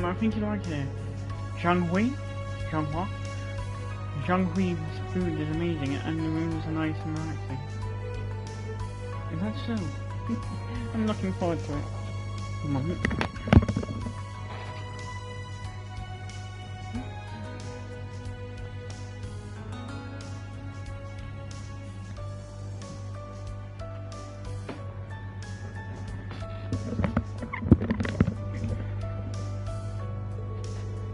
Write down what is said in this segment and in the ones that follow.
I think you like it. Zhanghui? Zhanghua? Zhanghui's food is amazing and the rooms are nice and relaxing. Is that so? I'm looking forward to it. Come on.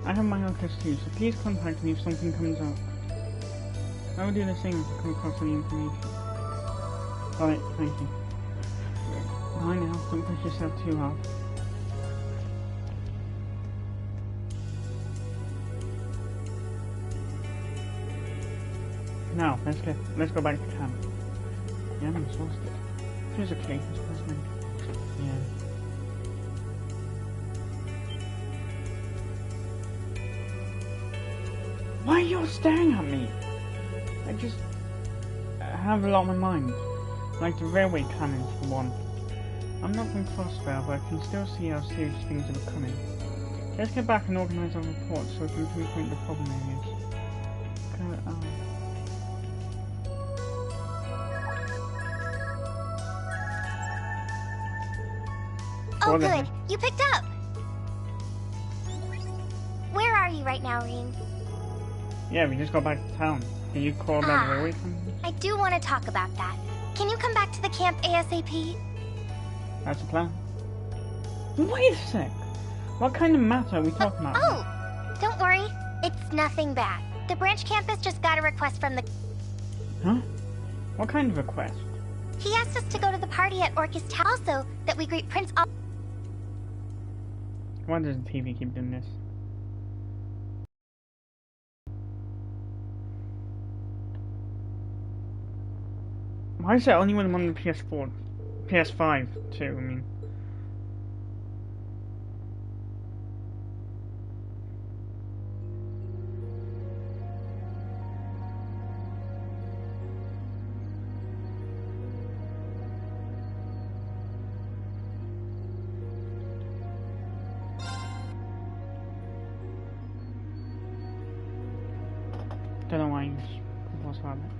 I have my Orcus too, so please contact me if something comes up. I will do the same if I come across any information. Alright, thank you. Bye now, don't push yourself too hard. Now, let's go back to camp. Yeah, I'm exhausted. Physically, especially. Yeah. Why are you all staring at me? I just have a lot on my mind. Like the railway cannons for one. I'm not from Crossrail, but I can still see how serious things are becoming. Let's get back and organise our reports so we can pinpoint the problem areas. Oh good, you picked up! Where are you right now, Reem? Yeah, we just got back to town. Did you call that railway company? I do want to talk about that. Can you come back to the camp ASAP? That's the plan. Wait a sec! What kind of matter are we talking about? Oh! Don't worry, it's nothing bad. The branch campus just got a request from the... Huh? What kind of request? He asked us to go to the party at Orcus Tower, also that we greet Prince Al... Why does the TV keep doing this? Why is that only when I'm on the PS4? PS5 too, I mean. Don't know why what's happening.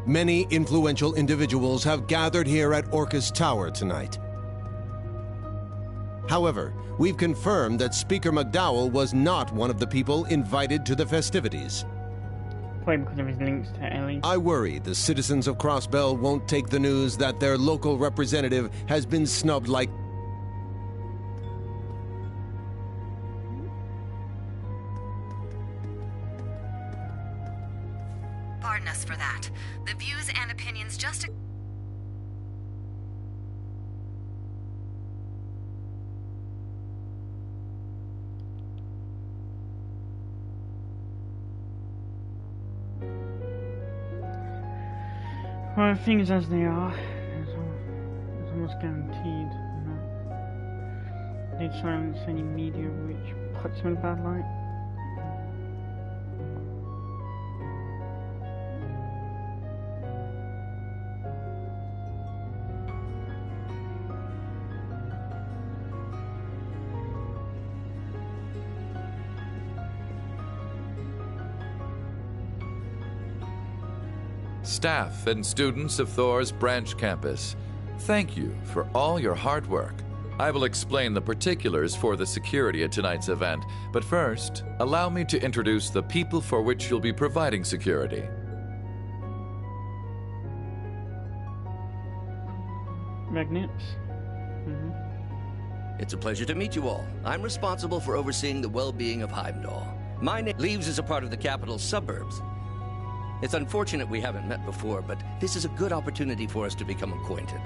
Many influential individuals have gathered here at Orcus Tower tonight. However, we've confirmed that Speaker McDowell was not one of the people invited to the festivities. Probably because of his links to Ellie. I worry the citizens of Crossbell won't take the news that their local representative has been snubbed like... Pardon us for that. The views and opinions just... Well, things as they are, it's almost guaranteed, you know. They'd silence any media which puts them in a bad light. Staff and students of Thor's branch campus, Thank you for all your hard work. I will explain the particulars for the security at tonight's event, but first, allow me to introduce the people for which you'll be providing security. Magnets. It's a pleasure to meet you all. I'm responsible for overseeing the well-being of Heimdall. My name Leaves is a part of the capital's suburbs. It's unfortunate we haven't met before, but this is a good opportunity for us to become acquainted.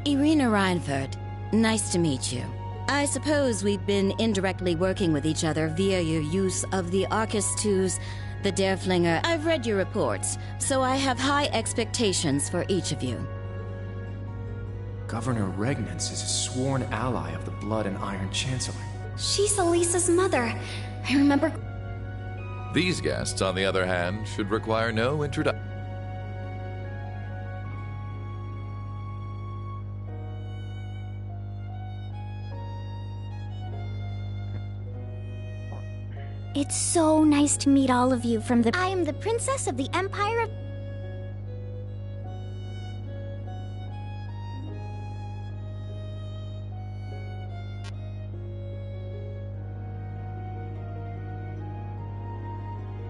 Irina Reinfurt, nice to meet you. I suppose we've been indirectly working with each other via your use of the Arcus 2's The Dareflinger. I've read your reports, so I have high expectations for each of you. Governor Regnance is a sworn ally of the Blood and Iron Chancellor. She's Elisa's mother. I remember... These guests, on the other hand, should require no introduction. It's so nice to meet all of you from the... I am the Princess of the Empire of...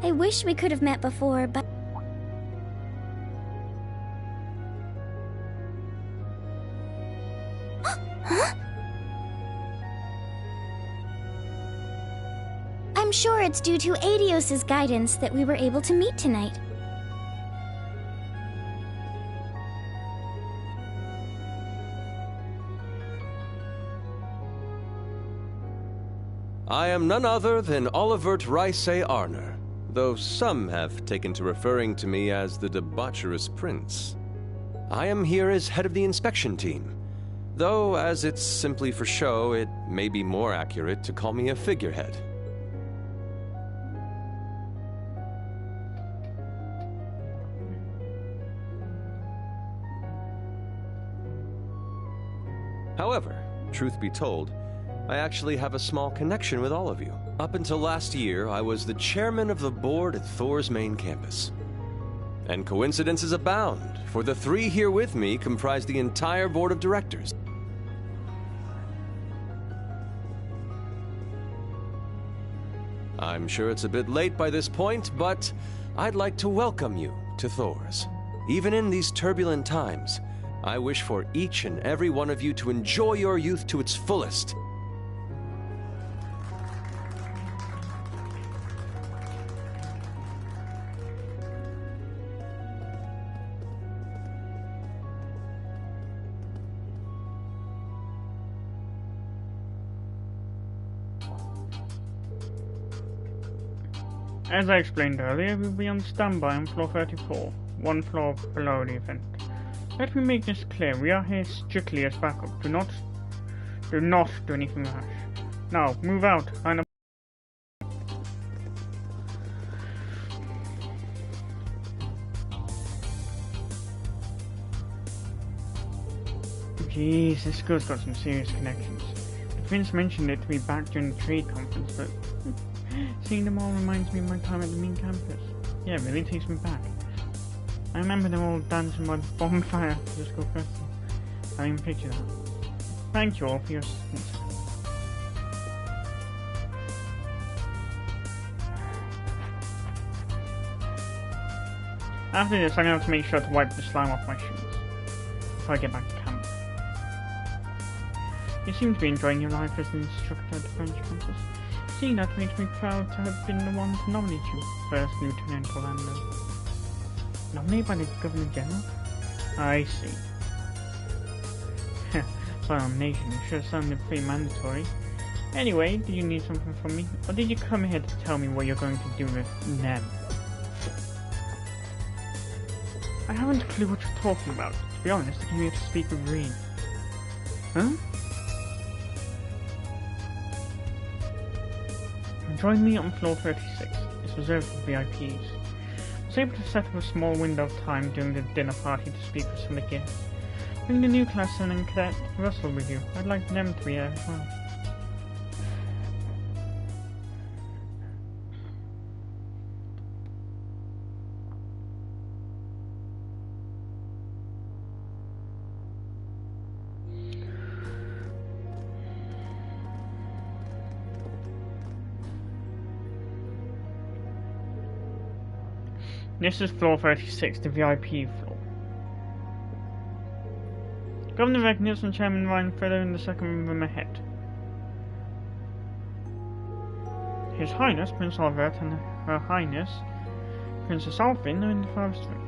I wish we could have met before, but... Huh? I'm sure it's due to Adios's guidance that we were able to meet tonight. I am none other than Olivert Rysay Arner, though some have taken to referring to me as the debaucherous prince. I am here as head of the inspection team, though as it's simply for show, it may be more accurate to call me a figurehead. However, truth be told, I actually have a small connection with all of you. Up until last year, I was the chairman of the board at Thor's main campus. And coincidences abound, for the three here with me comprise the entire board of directors. I'm sure it's a bit late by this point, but I'd like to welcome you to Thor's. Even in these turbulent times, I wish for each and every one of you to enjoy your youth to its fullest. As I explained earlier, we'll be on standby on floor 34, one floor below the event. Let me make this clear, we are here strictly as backup. Do not do anything rash. Now, move out. Jeez, this girl's got some serious connections. The prince mentioned it to me back during the trade conference, but seeing them all reminds me of my time at the main campus. Yeah, it really takes me back. I remember them all dancing by the bonfire after the school festival. I can picture that. Thank you all for your assistance. After this, I'm going to have to make sure to wipe the slime off my shoes before I get back to camp. You seem to be enjoying your life as an instructor at the French campus. Seeing that makes me proud to have been the one to nominate you, First Lieutenant Orlando. Nominated by the Governor General? I see. For nomination, it should have sounded pretty mandatory. Anyway, did you need something from me? Or did you come here to tell me what you're going to do with them? I haven't a clue what you're talking about. To be honest, I came here to speak with Green. Huh? Join me on floor 36. It's reserved for VIPs. I was able to set up a small window of time during the dinner party to speak with some of the guests. Bring the new class in and Cadet Russell with you. I'd like them to be there as well. This is floor 36, the VIP floor. Governor Regnitz and Chairman Ryan further in the second room ahead. His Highness Prince Albert and Her Highness Princess Alvin are in the farthest room.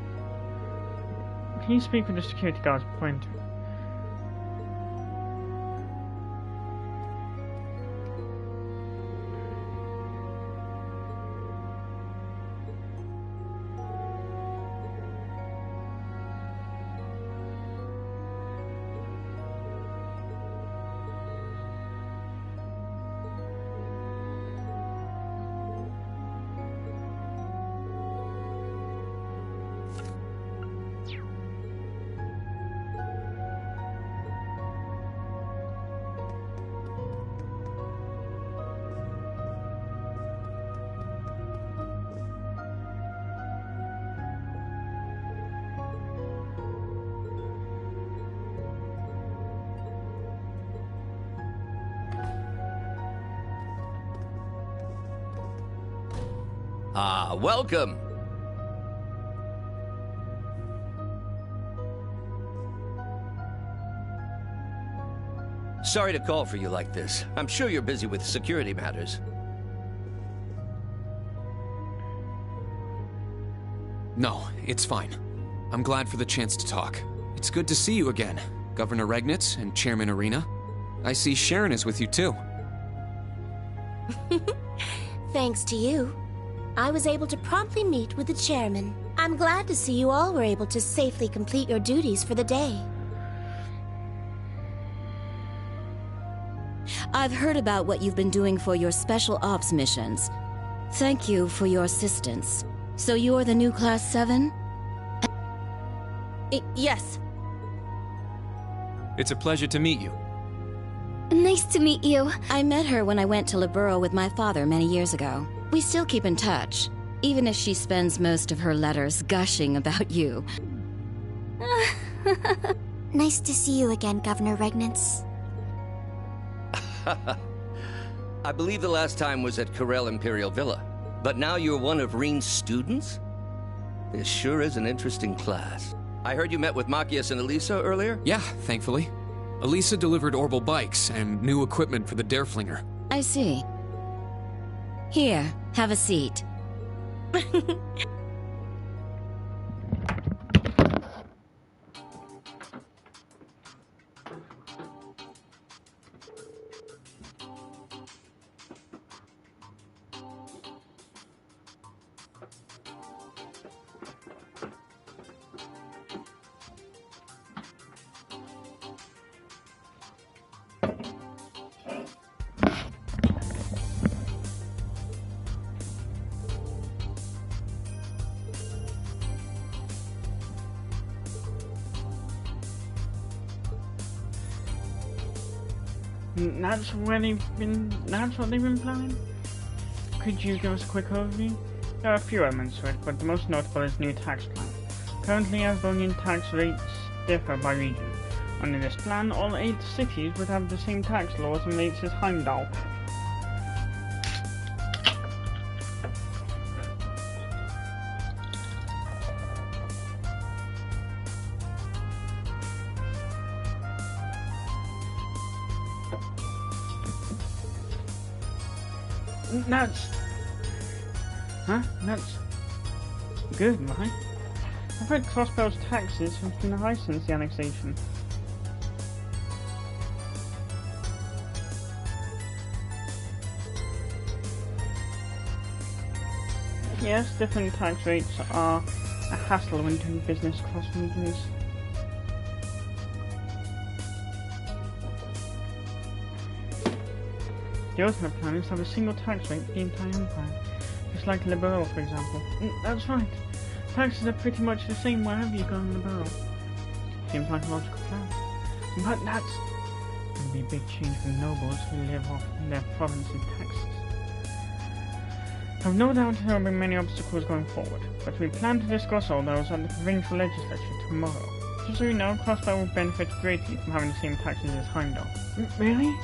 Please speak with the security guards before entering. Ah, welcome! Sorry to call for you like this. I'm sure you're busy with security matters. No, it's fine. I'm glad for the chance to talk. It's good to see you again, Governor Regnitz and Chairman Arena. I see Sharon is with you too. Thanks to you, I was able to promptly meet with the chairman. I'm glad to see you all were able to safely complete your duties for the day. I've heard about what you've been doing for your special ops missions. Thank you for your assistance. So you're the new Class 7? Yes. It's a pleasure to meet you. Nice to meet you. I met her when I went to Libero with my father many years ago. We still keep in touch, even if she spends most of her letters gushing about you. Nice to see you again, Governor Regnitz. I believe the last time was at Corel Imperial Villa. But now you're one of Reen's students? This sure is an interesting class. I heard you met with Machias and Elisa earlier? Yeah, thankfully. Elisa delivered Orbital bikes and new equipment for the Dareflinger. I see. Here, have a seat. That's what they've been planning? Could you give us a quick overview? There are a few elements to it, but the most notable is the new tax plan. Currently, Asbonian tax rates differ by region. Under this plan, all 8 cities would have the same tax laws and rates as Heimdall. That's good, right? I've heard Crossbell's taxes have been high since the annexation. Yes, different tax rates are a hassle when doing business across regions. The ultimate plan is to have a single tax rate for the entire empire, just like Liberal, for example. That's right. Taxes are pretty much the same wherever you go in Liberal. Seems like a logical plan. But that's going to be a big change for nobles who live off their province's taxes. I've no doubt there will be many obstacles going forward, but we plan to discuss all those at the provincial legislature tomorrow. Just so you know, Crossbell will benefit greatly from having the same taxes as Heimdall. Really?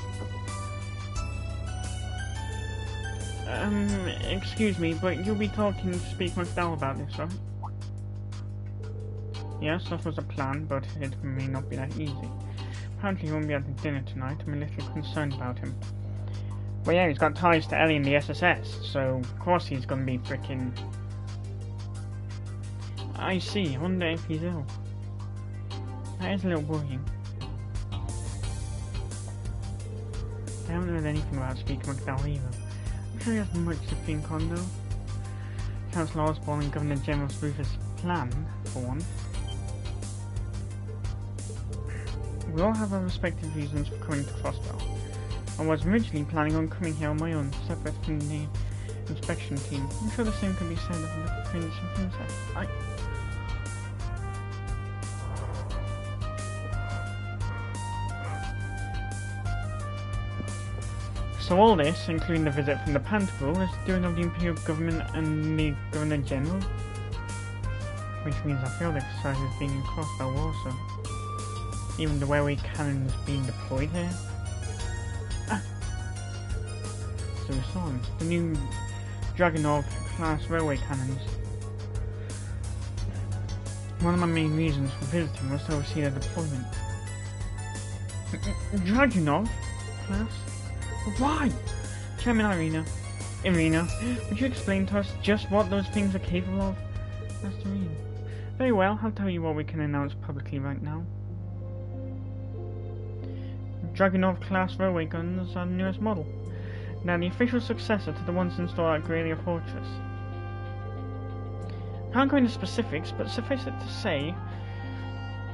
Excuse me, but you'll be talking to Speak McDowell about this, right? Yes, that was a plan, but it may not be that easy. Apparently he won't be at the dinner tonight. I'm a little concerned about him. Well, yeah, he's got ties to Ellie and the SSS, so of course he's gonna be freaking... I see. I wonder if he's ill. That is a little worrying. I haven't heard anything about Speaker McDowell either. I'm sure he has much to think on though. Chancellor Osborne and Governor General Rufus' plan, for one. We all have our respective reasons for coming to Crossbell. I was originally planning on coming here on my own, separate from the inspection team. I'm sure the same can be said of the Prince and Princess. So all this, including the visit from the Pantagruel, is doing of the Imperial Government and the Governor General? Which means I feel the exercise is being in Crossbell also. Even the railway cannons being deployed here. So we saw them. The new Dragunov class railway cannons. One of my main reasons for visiting was to oversee their deployment. Dragunov class? Why? Chairman Irina, would you explain to us just what those things are capable of? Master Irina. Very well, I'll tell you what we can announce publicly right now. Dragunov class railway guns are the newest model. Now the official successor to the ones installed at Gralia Fortress. Can't go into specifics, but suffice it to say,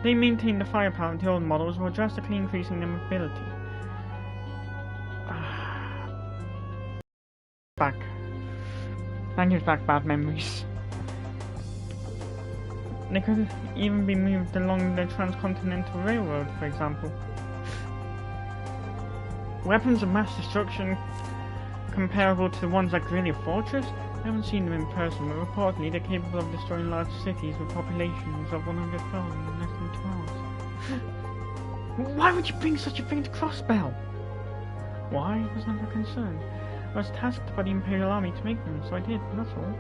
they maintain the firepower of the old models while drastically increasing their mobility. That gives back bad memories. They could even be moved along the Transcontinental Railroad, for example. Weapons of mass destruction comparable to the ones at Gralia Fortress? I haven't seen them in person, but reportedly they're capable of destroying large cities with populations of 100,000 in less than 2 hours. Why would you bring such a thing to Crossbell? Why was never a concern. I was tasked by the Imperial Army to make them, so I did, that's all.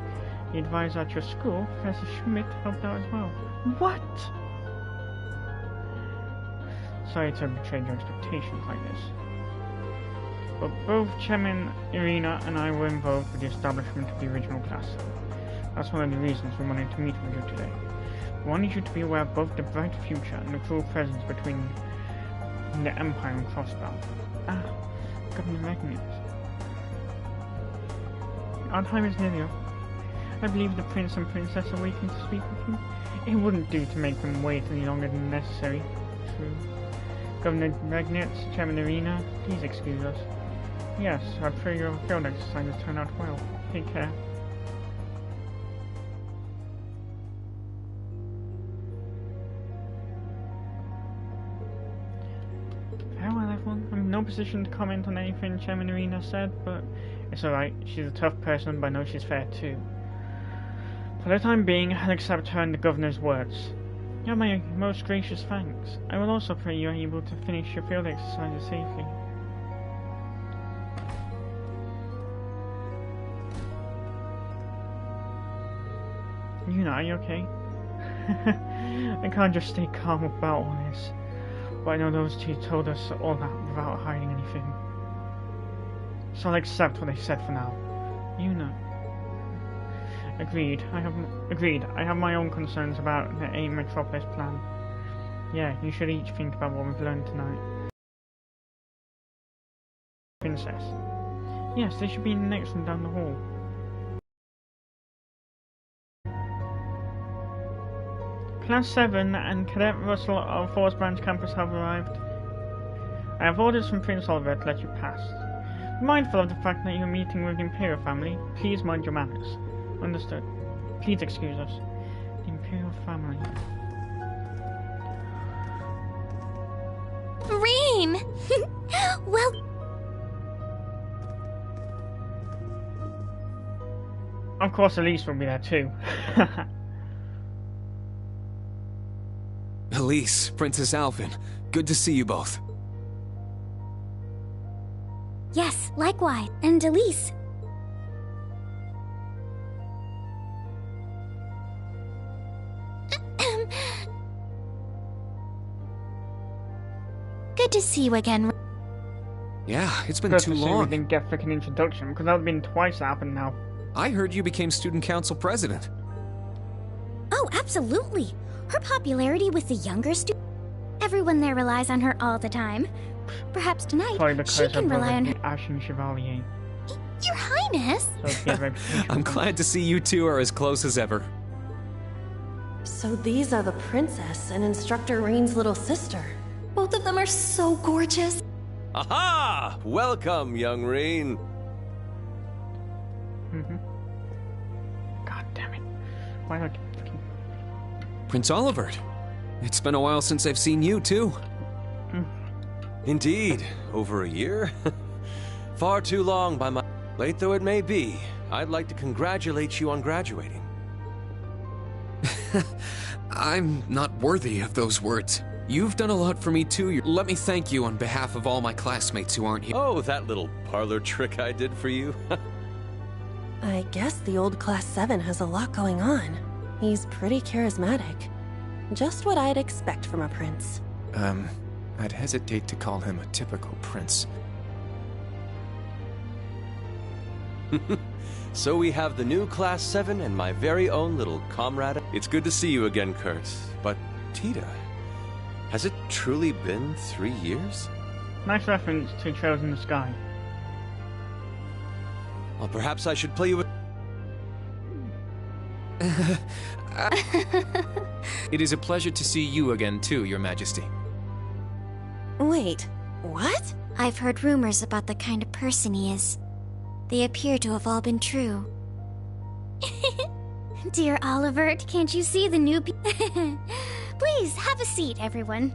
The advisor at your school, Professor Schmidt, helped out as well. What? Sorry to betray your expectations like this. But both Chairman Irina and I were involved with the establishment of the original class. That's one of the reasons we wanted to meet with you today. We wanted you to be aware of both the bright future and the cruel presence between the Empire and Crossbell. Governor Regnitz. Our time is nearly up. I believe the Prince and Princess are waiting to speak with you. It wouldn't do to make them wait any longer than necessary. True. Governor Regnitz, Chairman Irina, please excuse us. Yes, I pray your field exercises turn out well. Take care. Farewell, everyone. I'm in no position to comment on anything Chairman Irina said, but it's alright. She's a tough person, but I know she's fair too. For the time being, I'll accept her and the Governor's words. You have my most gracious thanks. I will also pray you are able to finish your field exercises safely. Yuna, are you okay? I can't just stay calm about all this. But I know those two told us all that without hiding anything. So I'll accept what they said for now. Yuna. Agreed. I have my own concerns about the A Metropolis plan. Yeah, you should each think about what we've learned tonight. Princess. Yes, they should be in the next one down the hall. Class 7 and Cadet Russell of Force Branch campus have arrived. I have orders from Prince Oliver to let you pass. Mindful of the fact that you're meeting with the Imperial family, please mind your manners. Understood. Please excuse us. The Imperial family. Reem! Well... Of course, Elise will be there too. Elise, Princess Alvin, good to see you both. Yes, likewise. And Elise. Good to see you again. Yeah, it's been Good too to see long. we didn't get freaking introduction, because that would have been twice happened now. I heard you became student council president. Oh, absolutely. Her popularity with the younger students. Everyone there relies on her all the time. Perhaps tonight Probably because she can her rely on brother, her. the Ashen Chevalier. Your Highness. So she has a reputation I'm for- glad to see you two are as close as ever. So these are the princess and Instructor Reen's little sister. Both of them are so gorgeous. Aha! Welcome, young Reen. God damn it. Why not freaking... Prince Olivert. It's been a while since I've seen you, too. Indeed, over a year? Far too long by my... Late though it may be, I'd like to congratulate you on graduating. I'm not worthy of those words. You've done a lot for me, too. Let me thank you on behalf of all my classmates who aren't here. Oh, that little parlor trick I did for you? I guess the old Class 7 has a lot going on. He's pretty charismatic. Just what I'd expect from a prince. I'd hesitate to call him a typical prince. So we have the new Class 7 and my very own little comrade. It's good to see you again, Kurt. But, Tita, has it truly been 3 years? Nice reference to Trails in the Sky. Well, perhaps I should play you a... It is a pleasure to see you again, too, Your Majesty. Wait, what? I've heard rumors about the kind of person he is. They appear to have all been true. Dear Olivert, can't you see the new Please, have a seat, everyone.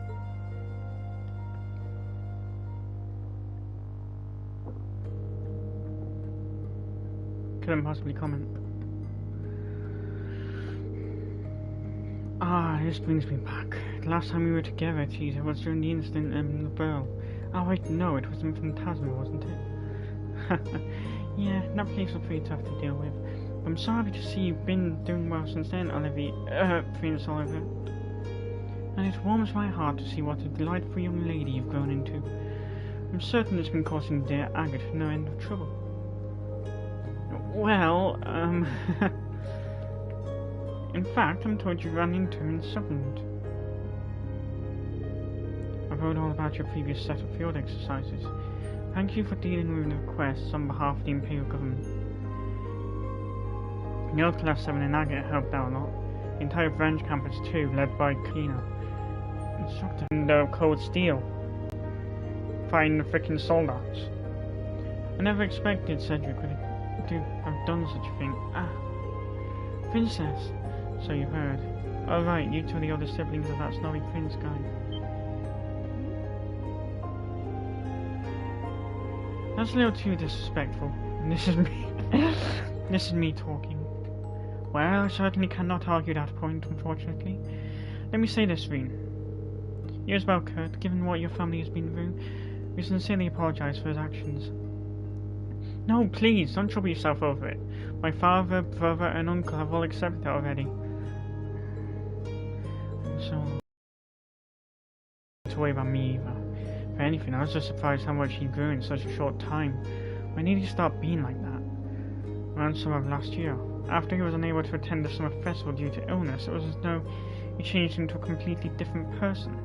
Couldn't possibly comment. Ah, this brings me back. The last time we were together, Tita, was during the incident in the Burl. Oh wait, no, it was in Phantasma, wasn't it? Yeah, that place was pretty tough to deal with. I'm so happy to see you've been doing well since then, Prince Oliver. And it warms my heart to see what a delightful young lady you've grown into. I'm certain it's been causing dear Agatha no end of trouble. Well, in fact, I'm told you ran into her in Sutherland. I've heard all about your previous set of field exercises. Thank you for dealing with the requests on behalf of the Imperial Government. The old Class 7 in Agate helped out a lot. The entire branch campus too, led by Kina. Instructor in Cold Steel. Fighting the frickin' soldiers. I never expected Cedric would have done such a thing. Ah. Princess. So you heard. Oh right, you two are the older siblings of that snowy prince guy. That's a little too disrespectful. And this is me. This is me talking. Well, I certainly cannot argue that point, unfortunately. Let me say this, Reen. You as well, Kurt, given what your family has been through, we sincerely apologize for his actions. No, please, don't trouble yourself over it. My father, brother, and uncle have all accepted that already. And so... Don't worry about me either. For anything, I was just surprised how much he grew in such a short time. When did he start being like that? Around summer of last year. After he was unable to attend the summer festival due to illness, it was as though he changed into a completely different person.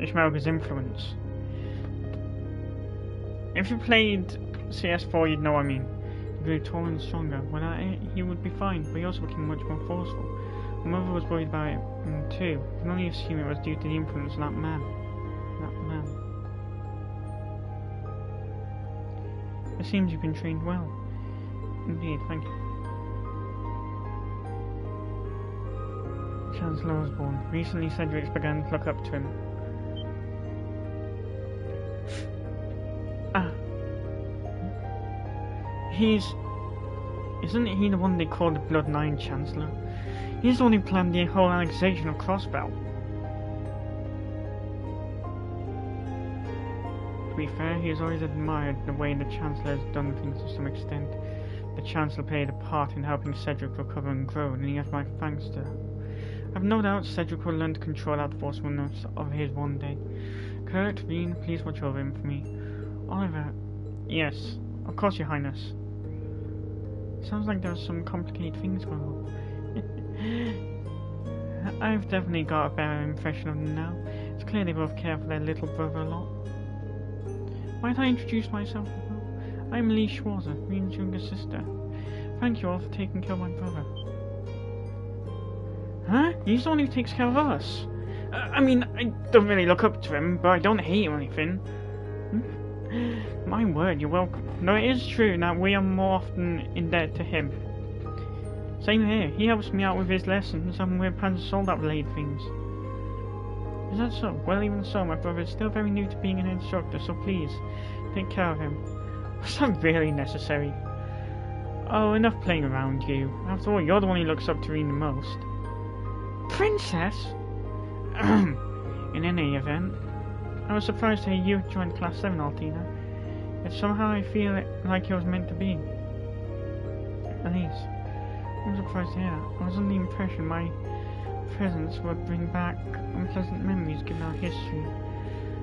Ishmael's influence. If you played CS4, you'd know what I mean. He grew taller and stronger. Without it, he would be fine, but he also became much more forceful. My mother was worried about it too. I can only assume it was due to the influence of that man. It seems you've been trained well. Indeed, thank you. Chancellor Osborne. Recently, Cedric's began to look up to him. Isn't he the one they call the Blood 9 Chancellor? He's the one who planned the whole annexation of Crossbell. To be fair, he has always admired the way the Chancellor has done things to some extent. The Chancellor played a part in helping Cedric recover and grow, and he has my thanks to that. I've no doubt Cedric will learn to control that forcefulness of his one day. Kurt, Veen, please watch over him for me. Oliver. Yes, of course, Your Highness. Sounds like there's some complicated things going on. I've definitely got a better impression of them now. It's clear they both care for their little brother a lot. Why don't I introduce myself? I'm Lee Schwarzer, Veen's younger sister. Thank you all for taking care of my brother. Huh? He's the one who takes care of us. I mean, I don't really look up to him, but I don't hate him or anything. My word, you're welcome. No, it is true that we are more often in debt to him. Same here. He helps me out with his lessons, and we're planning to solve that related things. Is that so? Well, even so, my brother is still very new to being an instructor, so please, take care of him. Was that really necessary? Oh, enough playing around, you. After all, you're the one who looks up to Reen the most. Princess? In any event, I was surprised to hear you joined Class 7, Altina. Yet somehow I feel like it was meant to be. At least, I'm surprised to hear that. I was under the impression my presence would bring back unpleasant memories given our history.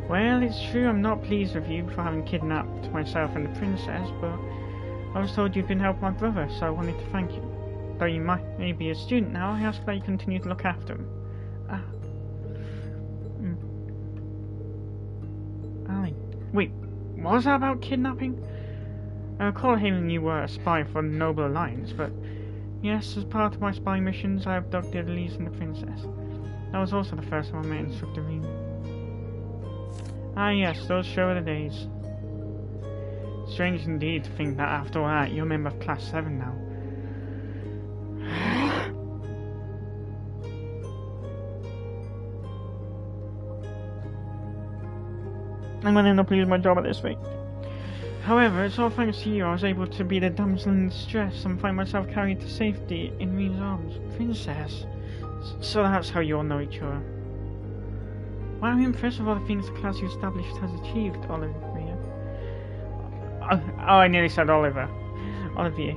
Well, it's true I'm not pleased with you for having kidnapped myself and the princess, but I was told you'd been helping my brother, so I wanted to thank you. Though you may be a student now, I ask that you continue to look after him. Ali. Wait, what was that about kidnapping? I recall hearing you were a spy for the Noble Alliance, but yes, as part of my spy missions, I abducted Elise and the princess. That was also the first time I met Instructor Reen. Ah yes, those sure were the days. Strange indeed to think that after all that, you're a member of Class 7 now. I'm gonna end up losing my job at this rate. However, it's all thanks to you I was able to be the damsel in distress and find myself carried to safety in Reen's arms. Princess. So that's how you all know each other. Well, I'm impressed with all the things the class you established has achieved, Olivia. Oh, I nearly said Oliver. Olivier.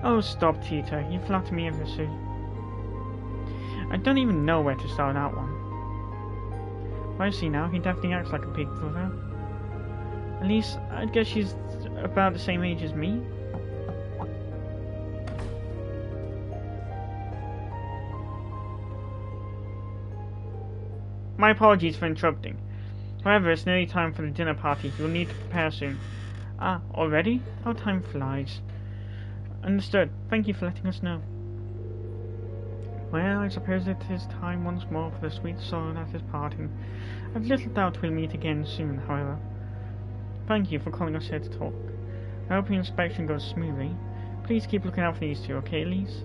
Oh, stop, Tita. You flatter me ever so. I don't even know where to start that one. I see now, he definitely acts like a big brother. At least, I guess she's about the same age as me. My apologies for interrupting. However, it's nearly time for the dinner party. You'll need to prepare soon. Ah, already? How time flies. Understood. Thank you for letting us know. Well, I suppose it is time once more for the sweet sorrow that is parting. I've little doubt we'll meet again soon, however. Thank you for calling us here to talk. I hope your inspection goes smoothly. Please keep looking out for these two, okay, Elise?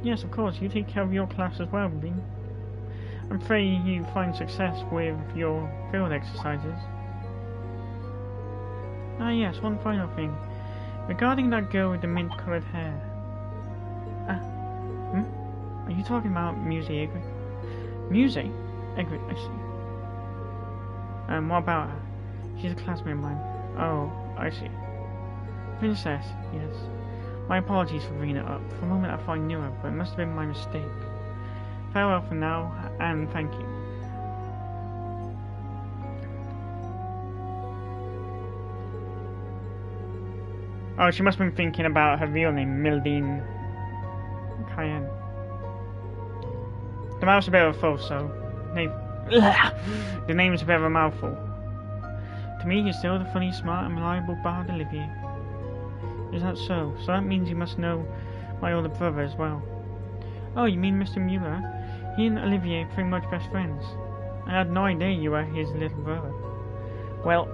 Yes, of course. You take care of your class as well, Reen. I'm afraid you find success with your field exercises. Ah yes, one final thing. Regarding that girl with the mint-coloured hair. Are you talking about Muse Egret? Muse? Egret, I see. What about her? She's a classmate of mine. Oh, I see. Princess, yes. My apologies for bringing it up. For a moment I thought I knew her, but it must have been my mistake. Farewell for now, and thank you. Oh, she must have been thinking about her real name, Mildine Cayenne. The mouth's a bit of a full, so... The name's a bit of a mouthful. To me, you're still the funny, smart, and reliable bard Olivier. Is that so? So that means you must know my older brother as well. Oh, you mean Mr. Mueller? He and Olivier are pretty much best friends. I had no idea you were his little brother. Well,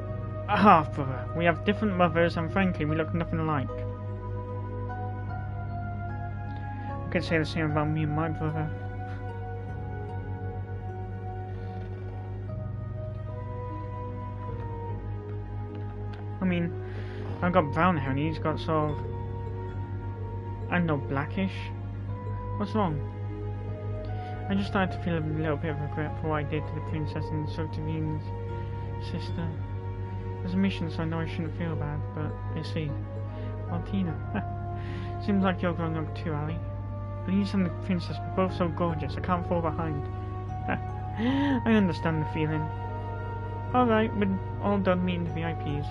a half-brother. We have different mothers, and frankly, we look nothing alike. I could say the same about me and my brother. I mean, I've got brown hair and he's got sort of, I don't know, blackish. What's wrong? I just started to feel a little bit of regret for what I did to the princess and Soctavine's sister. There's a mission, so I know I shouldn't feel bad, but I see. Well, Tina, seems like you're growing up too, Ali. Elise and the princess were both so gorgeous, I can't fall behind. I understand the feeling. Alright, we're all done meeting the VIPs.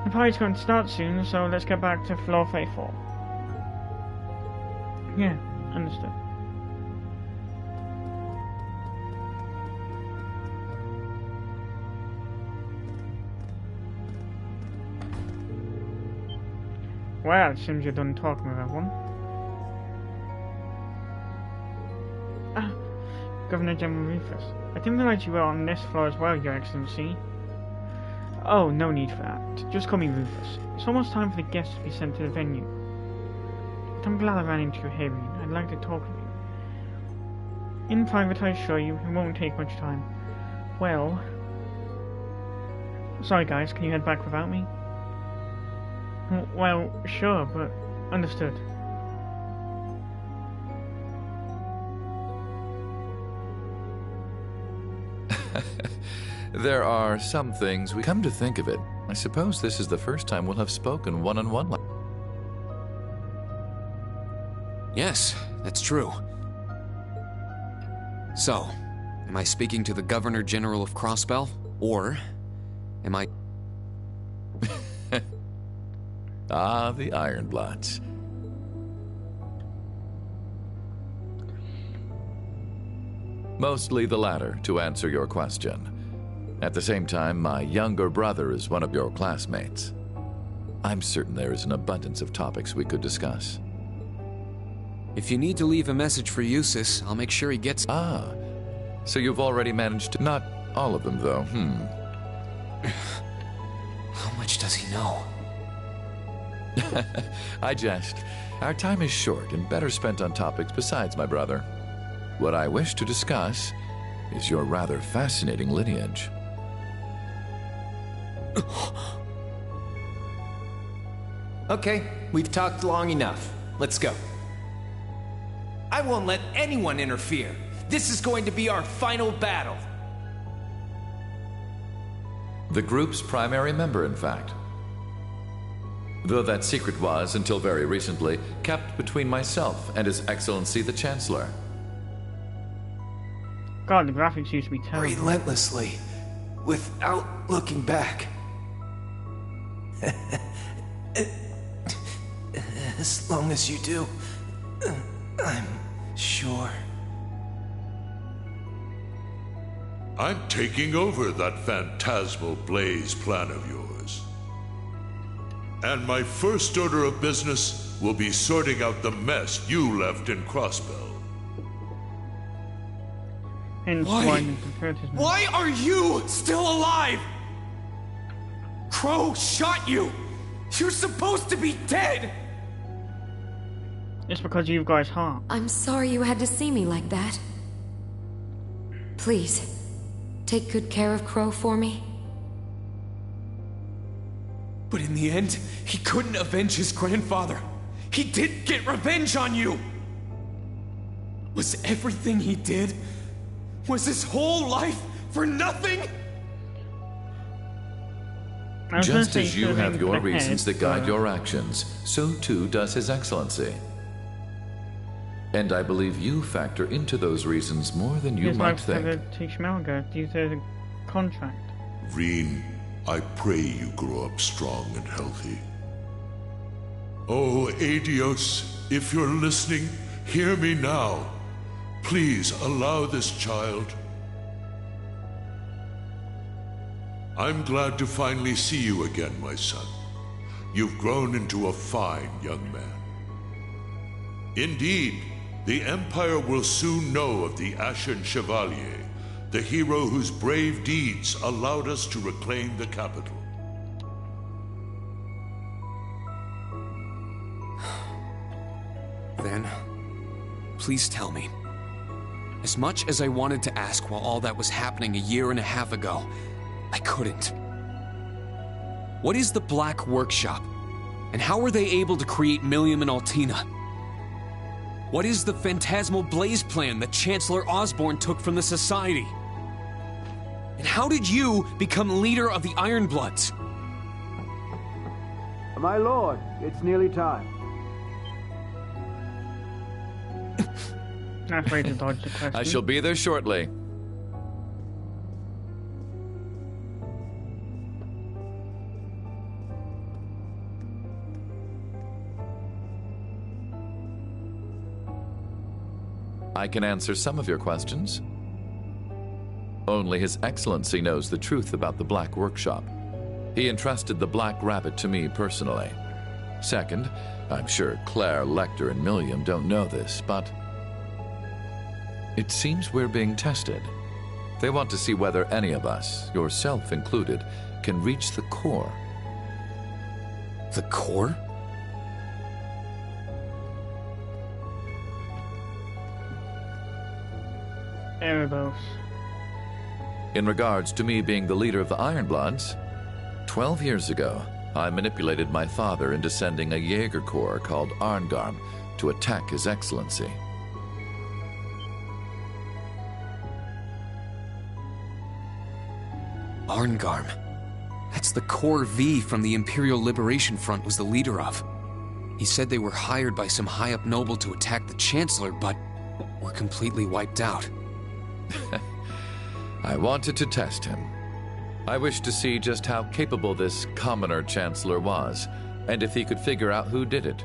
The party's going to start soon, so let's get back to floor 34. Yeah, understood. Well, it seems you're done talking with everyone. Ah, Governor General Rufus. I didn't realize you were on this floor as well, Your Excellency. Oh, no need for that. Just call me Rufus. It's almost time for the guests to be sent to the venue. But I'm glad I ran into you here, Irene. I'd like to talk with you. In private, I assure you, it won't take much time. Well... Sorry guys, can you head back without me? Well, sure, but understood. There are some things we come to think of it. I suppose this is the first time we'll have spoken one-on-one. Yes, that's true. So, am I speaking to the Governor General of Crossbell? Or am I... Ah, the Ironbloods. Mostly the latter, to answer your question. At the same time, my younger brother is one of your classmates. I'm certain there is an abundance of topics we could discuss. If you need to leave a message for Eustace, I'll make sure he gets... Ah, so you've already managed to... Not all of them, though, How much does he know? I jest. Our time is short and better spent on topics besides my brother. What I wish to discuss is your rather fascinating lineage. Okay, we've talked long enough. Let's go. I won't let anyone interfere. This is going to be our final battle. The group's primary member, in fact. Though that secret was, until very recently, kept between myself and His Excellency the Chancellor. God, the graphics used to be terrible. Relentlessly, without looking back. As long as you do, I'm sure. I'm taking over that phantasmal blaze plan of yours. And my first order of business will be sorting out the mess you left in Crossbell. Why are you still alive? Crow shot you! You're supposed to be dead! It's because you've got his heart. I'm sorry you had to see me like that. Please, take good care of Crow for me. But in the end, he couldn't avenge his grandfather. He did get revenge on you! Was everything he did? Was his whole life for nothing? Just as you have your reasons that guide your actions, so too does His Excellency. And I believe you factor into those reasons more than you might think. Due to the contract. Reen, I pray you grow up strong and healthy. Oh, Adios, if you're listening, hear me now. Please allow this child. I'm glad to finally see you again, my son. You've grown into a fine young man. Indeed, the Empire will soon know of the Ashen Chevalier, the hero whose brave deeds allowed us to reclaim the capital. Then, please tell me. As much as I wanted to ask while all that was happening a year and a half ago, I couldn't. What is the Black Workshop? And how were they able to create Millium and Altina? What is the Phantasmal Blaze plan that Chancellor Osborne took from the Society? And how did you become leader of the Ironbloods? My lord, it's nearly time. Not afraid to dodge the question. I shall be there shortly. I can answer some of your questions. Only His Excellency knows the truth about the Black Workshop. He entrusted the Black Rabbit to me personally. Second, I'm sure Claire, Lecter, and Milliam don't know this, but it seems we're being tested. They want to see whether any of us, yourself included, can reach the core. The core? Erebos. In regards to me being the leader of the Ironbloods, 12 years ago, I manipulated my father into sending a Jaeger Corps called Arngarm to attack His Excellency. Arngarm. That's the Corps V from the Imperial Liberation Front was the leader of. He said they were hired by some high-up noble to attack the Chancellor, but were completely wiped out. I wanted to test him. I wished to see just how capable this commoner Chancellor was, and if he could figure out who did it.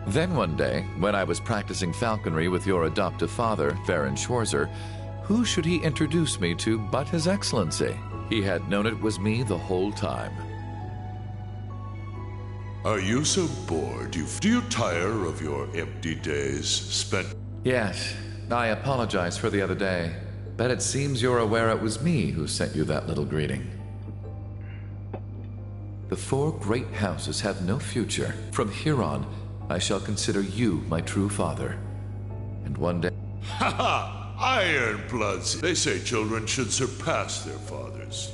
Then one day, when I was practicing falconry with your adoptive father, Baron Schwarzer, who should he introduce me to but His Excellency? He had known it was me the whole time. Are you so bored? Do you tire of your empty days spent... Yes, I apologize for the other day, but it seems you're aware it was me who sent you that little greeting. The four great houses have no future. From here on, I shall consider you my true father. And one day... Ha ha! Ironbloods! They say children should surpass their fathers.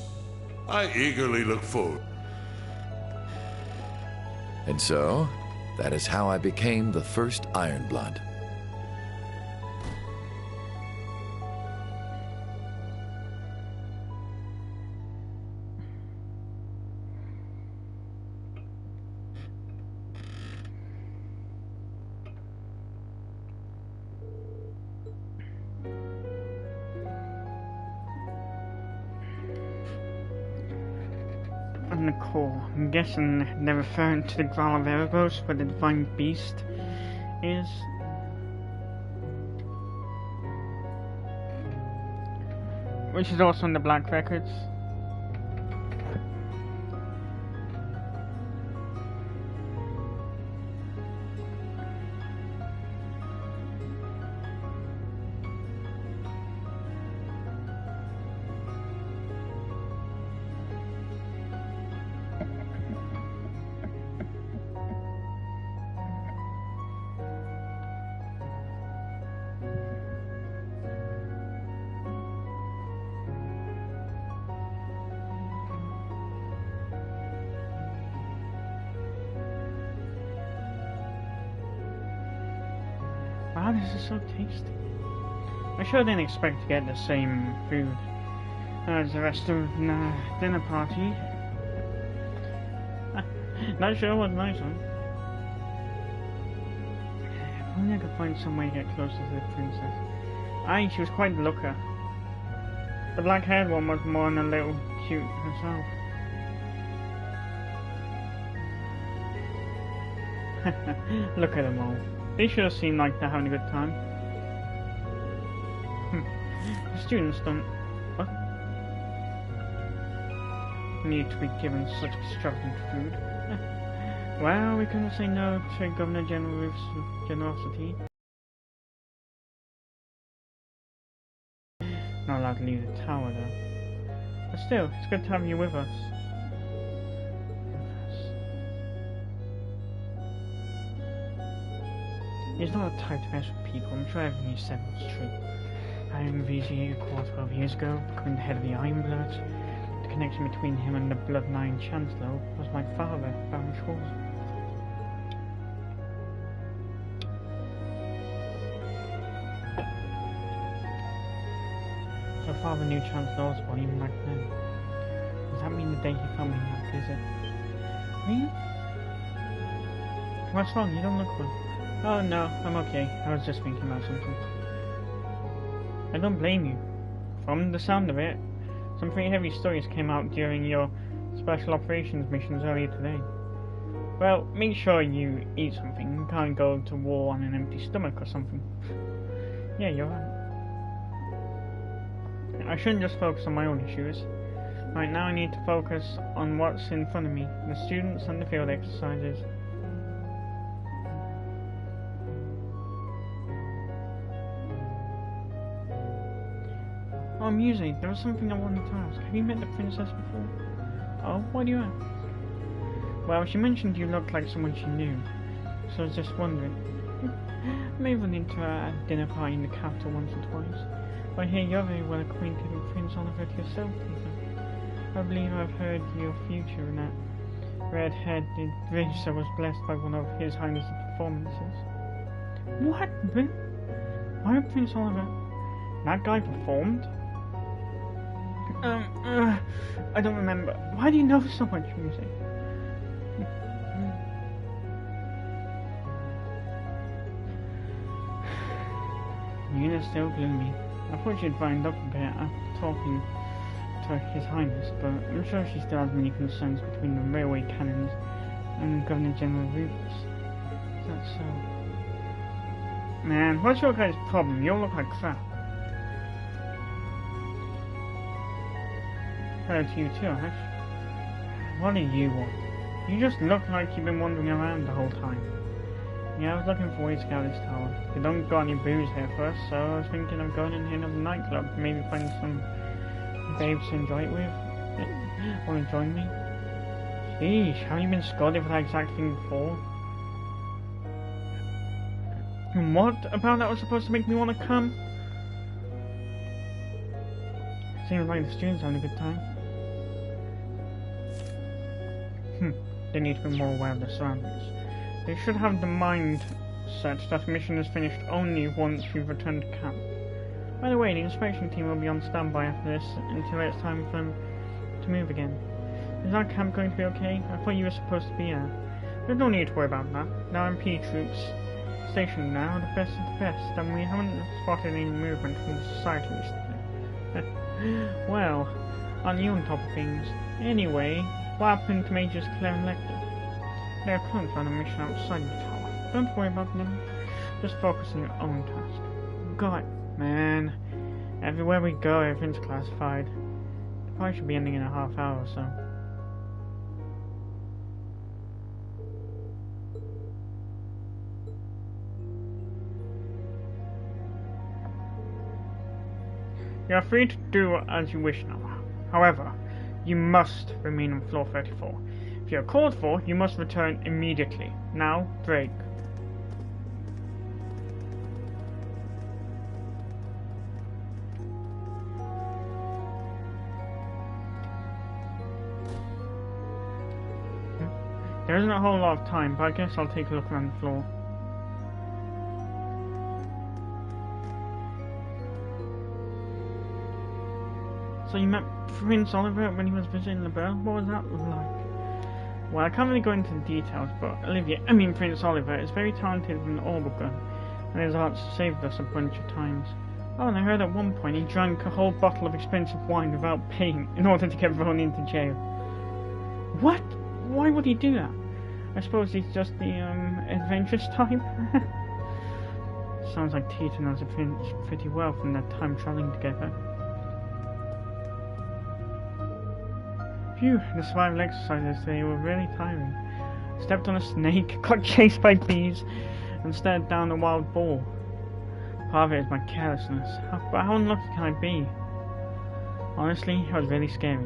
I eagerly look forward. And so, that is how I became the first Ironblood. And the core. I'm guessing they're referring to the Graal of Erebos, where the Divine Beast is. Which is also in the Black Records. Wow, this is so tasty. I sure didn't expect to get the same food as the rest of the dinner party. That sure was nice one. If only I could find some way to get closer to the princess. Aye, she was quite the looker. The black-haired one was more than a little cute herself. Look at them all. They sure seem like they're having a good time. The students don't... What? Need to be given such extravagant food. Well, we couldn't say no to Governor General's generosity. Not allowed to leave the tower though. But still, it's good to have you with us. He's not a type to mess with people. I'm sure everything you said was true. I envisioned a quarter of years ago, becoming the head of the Ironbloods. The connection between him and the Bloodline Chancellor was my father, Baron Schwarzer. So father knew Chancellor Osborne even back then. Does that mean the day he found me in that blizzard? Me? What's wrong? You don't look well. Oh no, I'm okay. I was just thinking about something. I don't blame you. From the sound of it, some pretty heavy stories came out during your special operations missions earlier today. Well, make sure you eat something. You can't go to war on an empty stomach or something. Yeah, you're right. I shouldn't just focus on my own issues. Right now I need to focus on what's in front of me, the students and the field exercises. Oh, music, there was something I wanted to ask. Have you met the princess before? Oh, why do you ask? Well, she mentioned you looked like someone she knew, so I was just wondering. I may have run into her at a dinner party in the capital once or twice. But I hear you're very well acquainted with Prince Oliver yourself, Ethan. I believe I've heard your future in that red-headed racer was blessed by one of His Highness's performances. What? Why would Prince Oliver? That guy performed? I don't remember. Why do you know so much music? Yuna's still gloomy. I thought she'd brightened up a bit after talking to His Highness, but I'm sure she still has many concerns between the railway cannons and Governor General Rufus. Is that so? Man, what's your guys' problem? You all look like crap. Hello to you too, Ash. What do you want? You just look like you've been wandering around the whole time. Yeah, I was looking for ways to get out of this tower. They don't got any booze here for us, so I was thinking of going in here to the nightclub, maybe find some babes to enjoy it with. Want to join me? Sheesh, haven't you been scolded for that exact thing before? And what about that was supposed to make me want to come? Seems like the students are having a good time. They need to be more aware of their surroundings. They should have the mindset that the mission is finished only once we've returned to camp. By the way, the inspection team will be on standby after this until it's time for them to move again. Is our camp going to be okay? I thought you were supposed to be there. There's no need to worry about that. The MP troops stationed now are the best of the best, and we haven't spotted any movement from the society recently. Well, aren't you on top of things? Anyway, what happened to Majors Claire and Lecter? They are currently on a mission outside the tower. Don't worry about them. Just focus on your own task. Got it, man. Everywhere we go, everything's classified. It probably should be ending in a half hour or so. You are free to do as you wish now. However, you must remain on floor 34. If you are called for, you must return immediately. Now, break. There isn't a whole lot of time, but I guess I'll take a look around the floor. So you met Prince Oliver when he was visiting the Belle? What was that like? Well, I can't really go into the details, but Prince Oliver is very talented with an orbital gun, and his arts saved us a bunch of times. Oh, and I heard at one point he drank a whole bottle of expensive wine without paying in order to get thrown into jail. What? Why would he do that? I suppose he's just the, adventurous type? Sounds like Tita knows the prince pretty well from their time traveling together. Phew, the survival exercises today were really tiring. Stepped on a snake, got chased by bees, and stared down a wild boar. Part of it is my carelessness, but how unlucky can I be? Honestly, it was really scary.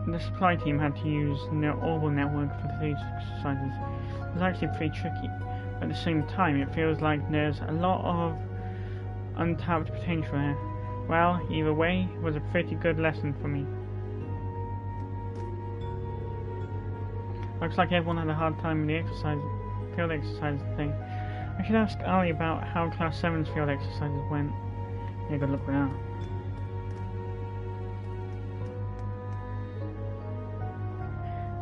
The supply team had to use the orbital network for today's exercises. It was actually pretty tricky, but at the same time it feels like there's a lot of untapped potential there. Well, either way, it was a pretty good lesson for me. Looks like everyone had a hard time in the field exercise thing. I should ask Ali about how Class 7's field exercises went. Yeah, good luck with that.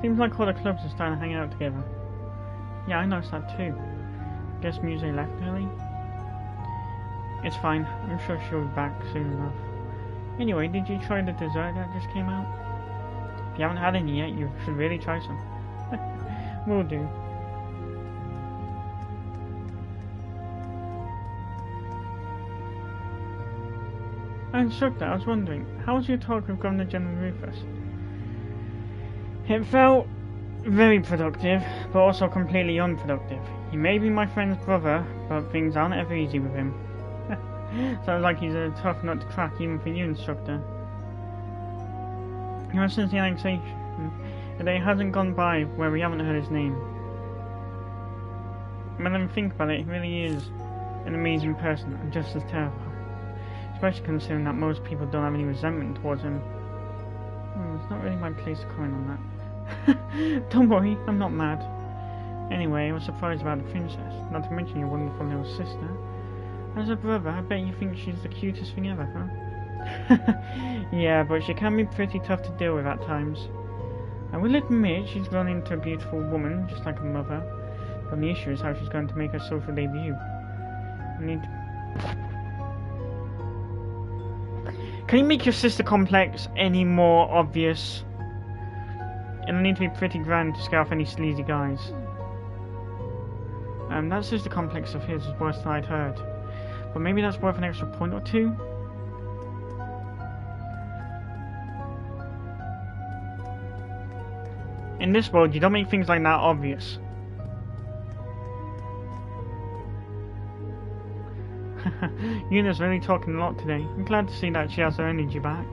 Seems like all the clubs are starting to hang out together. Yeah, I noticed that too. Guess Muse left early? It's fine. I'm sure she'll be back soon enough. Anyway, did you try the dessert that just came out? If you haven't had any yet, you should really try some. Will do. Instructor, I was wondering, how was your talk with Governor General Rufus? It felt very productive, but also completely unproductive. He may be my friend's brother, but things aren't ever easy with him. Sounds like he's a tough nut to crack even for you, Instructor. Ever since the annexation, a day hasn't gone by where we haven't heard his name. When I think about it, he really is an amazing person and just as terrible. Especially considering that most people don't have any resentment towards him. It's not really my place to comment on that. Don't worry, I'm not mad. Anyway, I was surprised about the princess, not to mention your wonderful little sister. As a brother, I bet you think she's the cutest thing ever, huh? Yeah, but she can be pretty tough to deal with at times. I will admit she's grown into a beautiful woman, just like her mother. But the issue is how she's going to make her social debut. Can you make your sister complex any more obvious? It'll need to be pretty grand to scare off any sleazy guys. That sister complex of his is worse than I'd heard. But maybe that's worth an extra point or two? In this world, you don't make things like that obvious. Yuna's really talking a lot today. I'm glad to see that she has her energy back.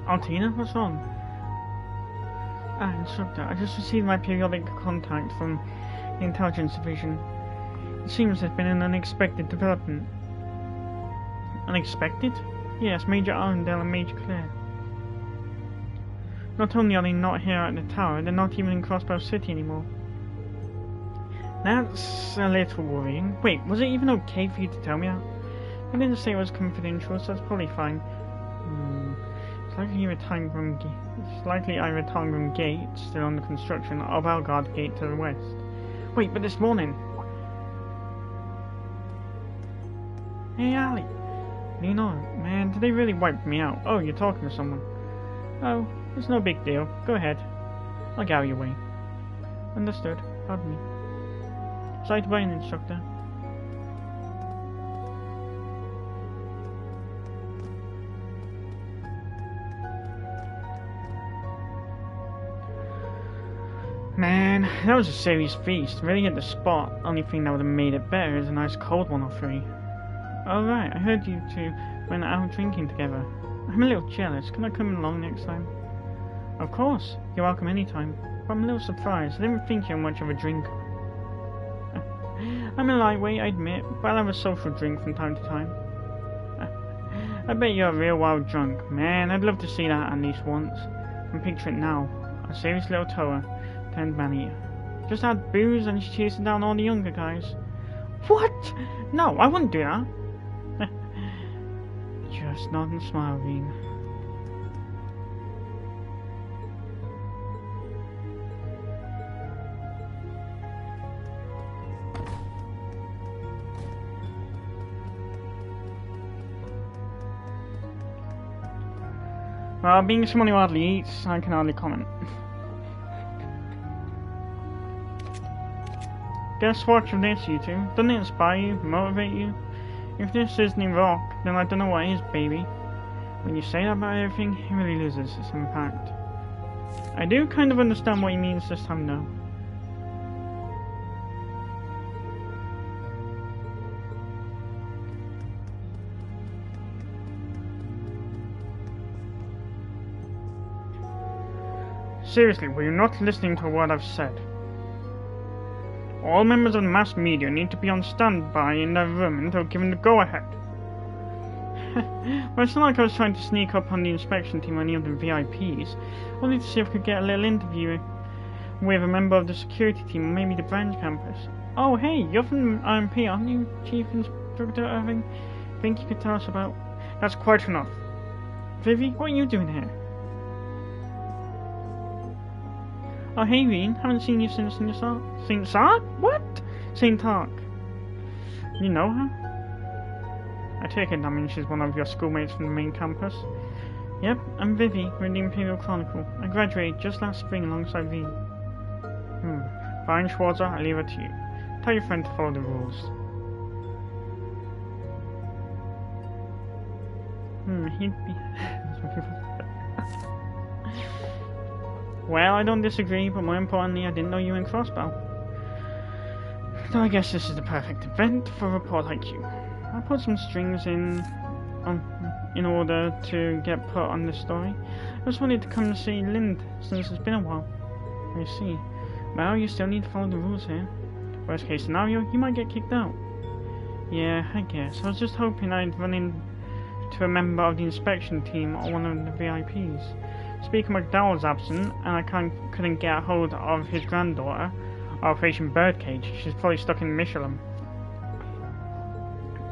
Altina, what's wrong? Instructor, I just received my periodic contact from the Intelligence Division. It seems there's been an unexpected development. Unexpected? Yes, Major Arundel and Major Claire. Not only are they not here at the tower, they're not even in Crossbow City anymore. That's a little worrying. Wait, was it even okay for you to tell me that? I didn't say it was confidential, so that's probably fine. It's likely either Tangram Gate, still under construction, or Belgard Gate to the west. Wait, but this morning... Hey, Ali. Lean on. Man, did they really wipe me out? Oh, you're talking to someone. Oh, it's no big deal. Go ahead. I'll get out of your way. Understood. Pardon me. Sorry to an Instructor. Man, that was a serious feast. Really hit the spot. Only thing that would have made it better is a nice cold one or three. Oh right, I heard you two went out drinking together. I'm a little jealous. Can I come along next time? Of course. You're welcome anytime. But I'm a little surprised. I didn't think you're much of a drinker. I'm a lightweight, I admit, but I'll have a social drink from time to time. I bet you're a real wild drunk. Man, I'd love to see that at least once. I can picture it now. A serious little Toa. Turned man-eater. Just had booze and she's chasing down all the younger guys. What? No, I wouldn't do that. Just nod and smile, Veen. Well, being someone who hardly eats, I can hardly comment. Guess what of this, you two? Doesn't it inspire you, motivate you? If this isn't rock, then I don't know what is, baby. When you say that about everything, it really loses its impact. I do kind of understand what he means this time, though. Seriously, were you not listening to what I've said? All members of the mass media need to be on standby in their room until given the go-ahead. Well, it's not like I was trying to sneak up on the inspection team or any of the VIPs. Only to see if I could get a little interview with a member of the security team or maybe the branch campus. Oh, hey, you're from IMP, aren't you, Chief Inspector Irving? Think you could tell us about... That's quite enough. Vivi, what are you doing here? Oh, hey, Reen, haven't seen you since St. Sark? What? St. Tark. You know her? I take it that means she's one of your schoolmates from the main campus. Yep, I'm Vivi, with the Imperial Chronicle. I graduated just last spring alongside Reen. Fine, Schwarzer, I leave it to you. Tell your friend to follow the rules. He'd be... Well, I don't disagree, but more importantly, I didn't know you were in Crossbow. So I guess this is the perfect event for a report like you. I put some strings in order to get put on this story. I just wanted to come to see Lind since it's been a while. I see. Well, you still need to follow the rules here. Worst case scenario, you might get kicked out. Yeah, I guess. I was just hoping I'd run into a member of the inspection team or one of the VIPs. Speaker McDowell's absent, and I couldn't get a hold of his granddaughter, Operation Birdcage. She's probably stuck in Michelin.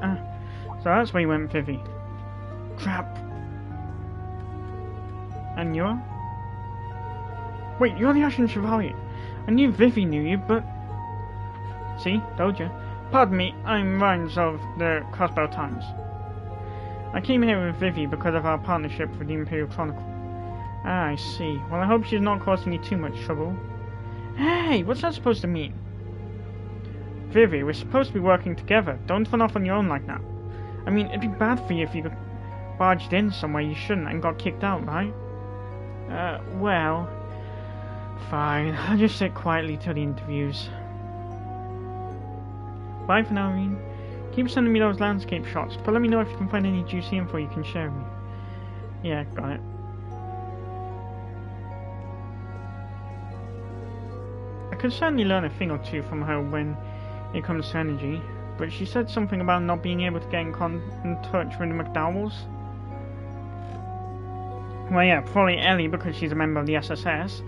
So that's where you went, Vivi. Crap. And you're? Wait, you're the Ashen Chevalier. I knew Vivi knew you, but... See? Told you. Pardon me, I'm Rhines of the Crossbow Times. I came here with Vivi because of our partnership with the Imperial Chronicle. Ah, I see. Well, I hope she's not causing you too much trouble. Hey, what's that supposed to mean? Vivi, we're supposed to be working together. Don't run off on your own like that. I mean, it'd be bad for you if you got barged in somewhere you shouldn't and got kicked out, right? Well... Fine, I'll just sit quietly till the interviews. Bye for now, Reen. Keep sending me those landscape shots, but let me know if you can find any juicy info you can share with me. Yeah, got it. I could certainly learn a thing or two from her when it comes to energy, but she said something about not being able to get in touch with the McDowells. Well, yeah, probably Ellie because she's a member of the SSS,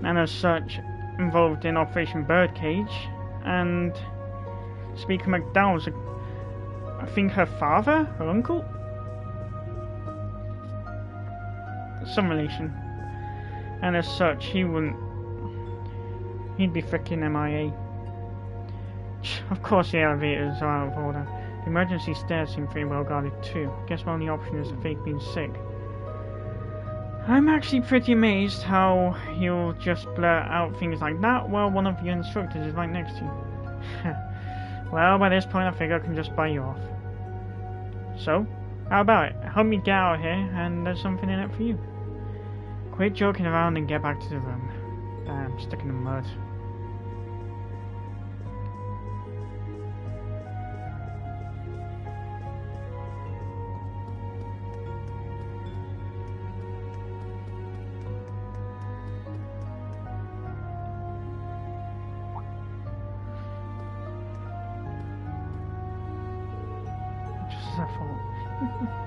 and as such involved in Operation Birdcage, and Speaker McDowell's, I think her father, her uncle? Some relation. And as such, he'd be frickin' MIA. Of course the elevators are out of order. The emergency stairs seem pretty well guarded too. Guess my only option is to fake being sick. I'm actually pretty amazed how you'll just blurt out things like that while one of your instructors is right next to you. Well, by this point I figure I can just buy you off. So, how about it? Help me get out of here and there's something in it for you. Quit joking around and get back to the room. Damn, stuck in the mud.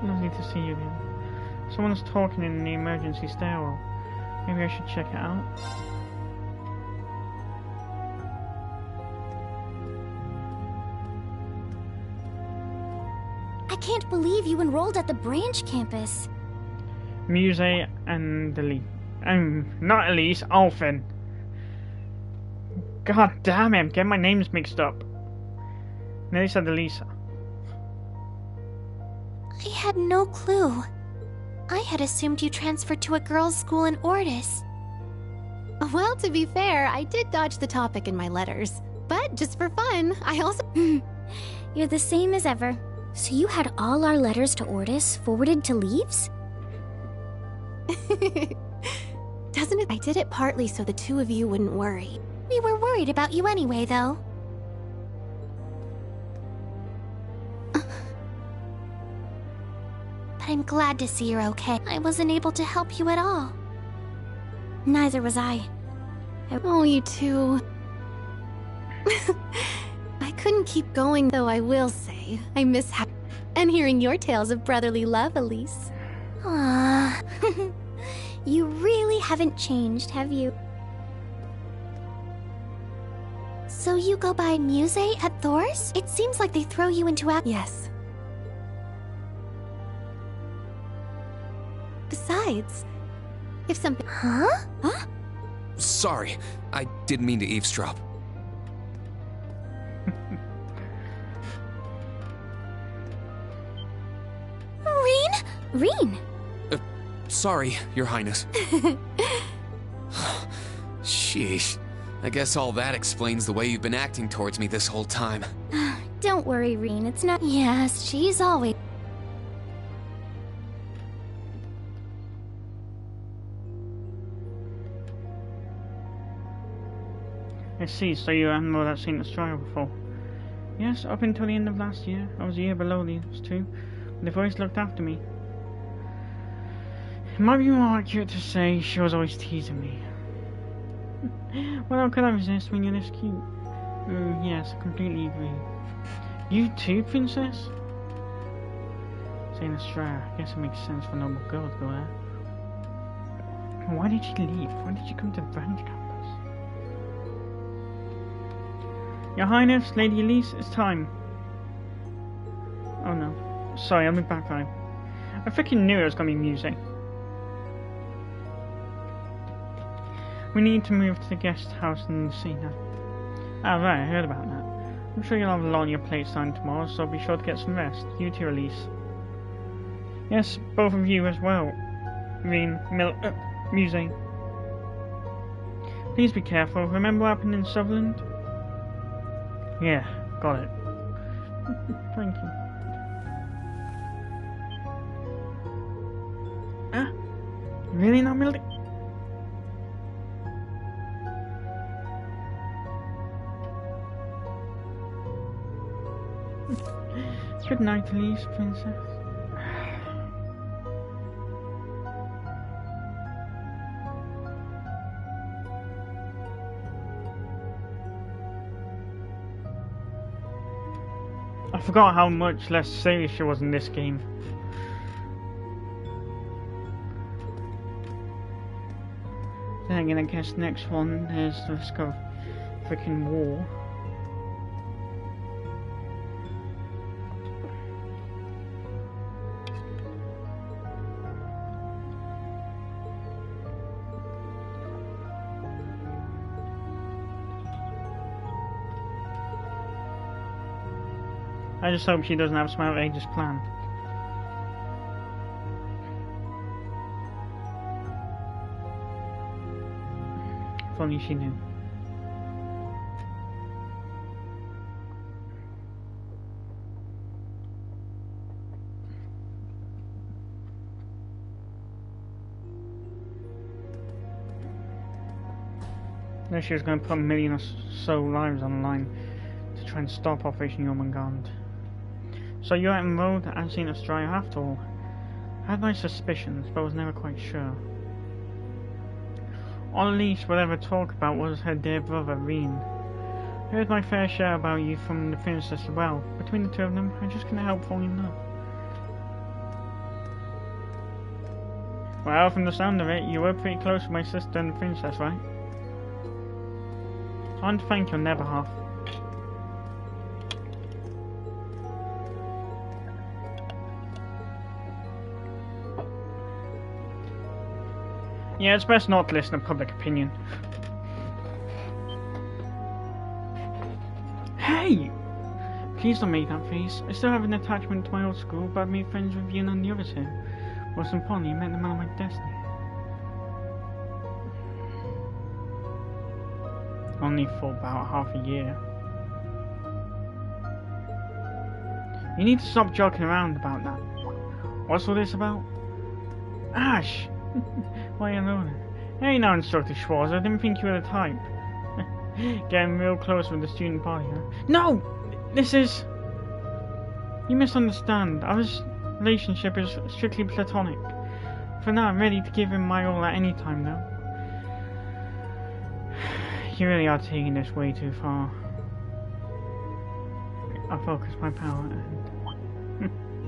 Lovely to see you again. Someone's talking in the emergency stairwell. Maybe I should check it out. I can't believe you enrolled at the branch campus. Muse and Elise. Not Elise, Alphen. God damn it, I'm getting my names mixed up. Nearly said Elisa. I had no clue. I had assumed you transferred to a girls' school in Ordis. Well, to be fair, I did dodge the topic in my letters. But just for fun, I also... You're the same as ever. So you had all our letters to Ordis forwarded to Leaves? Doesn't it? I did it partly so the two of you wouldn't worry. We were worried about you anyway, though. But I'm glad to see you're okay. I wasn't able to help you at all. Neither was I. Oh, you two. I couldn't keep going, though I will say I miss and hearing your tales of brotherly love, Elise. Aww. You really haven't changed, have you? So you go by Muse at Thor's? It seems like they throw you into Yes. Besides, if something... Huh? Huh? Sorry, I didn't mean to eavesdrop. Reen? Sorry, Your Highness. Sheesh. I guess all that explains the way you've been acting towards me this whole time. Don't worry, Reen. It's not... Yes, she's always... I see, so you haven't know that Saint Estrella before. Yes, up until the end of last year. I was a year below these two. They've always looked after me. It might be more accurate to say she was always teasing me. Well, how could I resist when you're this cute? Yes, I completely agree. You too, Princess? Saint Estrella, I guess it makes sense for a noble girl to go there. Why did she leave? Why did she come to the branch campus? Your Highness, Lady Elise, it's time. Oh no. Sorry, I'll be back time. I freaking knew it was gonna be music. We need to move to the guest house in the sea now. Ah, right, I heard about that. I'm sure you'll have a lot on your plate starting tomorrow, so be sure to get some rest. You too, Elise. Yes, both of you as well. Muse. Please be careful. Remember what happened in Sutherland? Yeah, got it. Thank you. Ah? Really not Mildy? Good night, Elise, Princess. I forgot how much less serious she was in this game. Then again, I guess next one is the risk of freaking war. I just hope she doesn't have some outrageous plan. If only she knew. Then she was going to put a million or so lives on the line to try and stop Operation Jormungand. So you're enrolled at Saint Estrella after all. I had my suspicions, but was never quite sure. All Elise would ever talk about was her dear brother, Reen. I heard my fair share about you from the princess as well. Between the two of them, I just couldn't help falling in love. Well, from the sound of it, you were pretty close with my sister and the princess, right? I want to thank you on their behalf. Yeah, it's best not to listen to public opinion. Hey! Please don't make that face. I still have an attachment to my old school, but I've made friends with you and the others here. Most importantly, you met the man of my destiny. Only for about half a year. You need to stop joking around about that. What's all this about? Ash! Why alone? Hey now, Instructor Schwartz, I didn't think you were the type. Getting real close with the student body, huh? No! This is... You misunderstand. Our relationship is strictly platonic. For now, I'm ready to give him my all at any time, though. You really are taking this way too far. I focus my power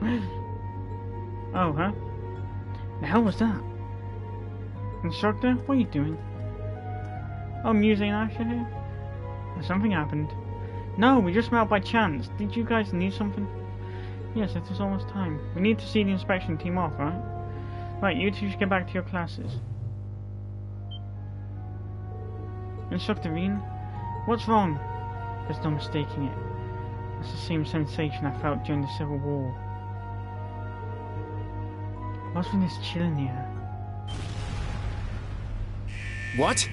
and... Oh, huh? The hell was that? Instructor, what are you doing? Oh, I'm using an action here? Something happened. No, we just met up by chance. Did you guys need something? Yes, it is almost time. We need to see the inspection team off, right? Right, you two should get back to your classes. Instructor Rean, what's wrong? There's no mistaking it. It's the same sensation I felt during the Civil War. What's with this chill in the air? What?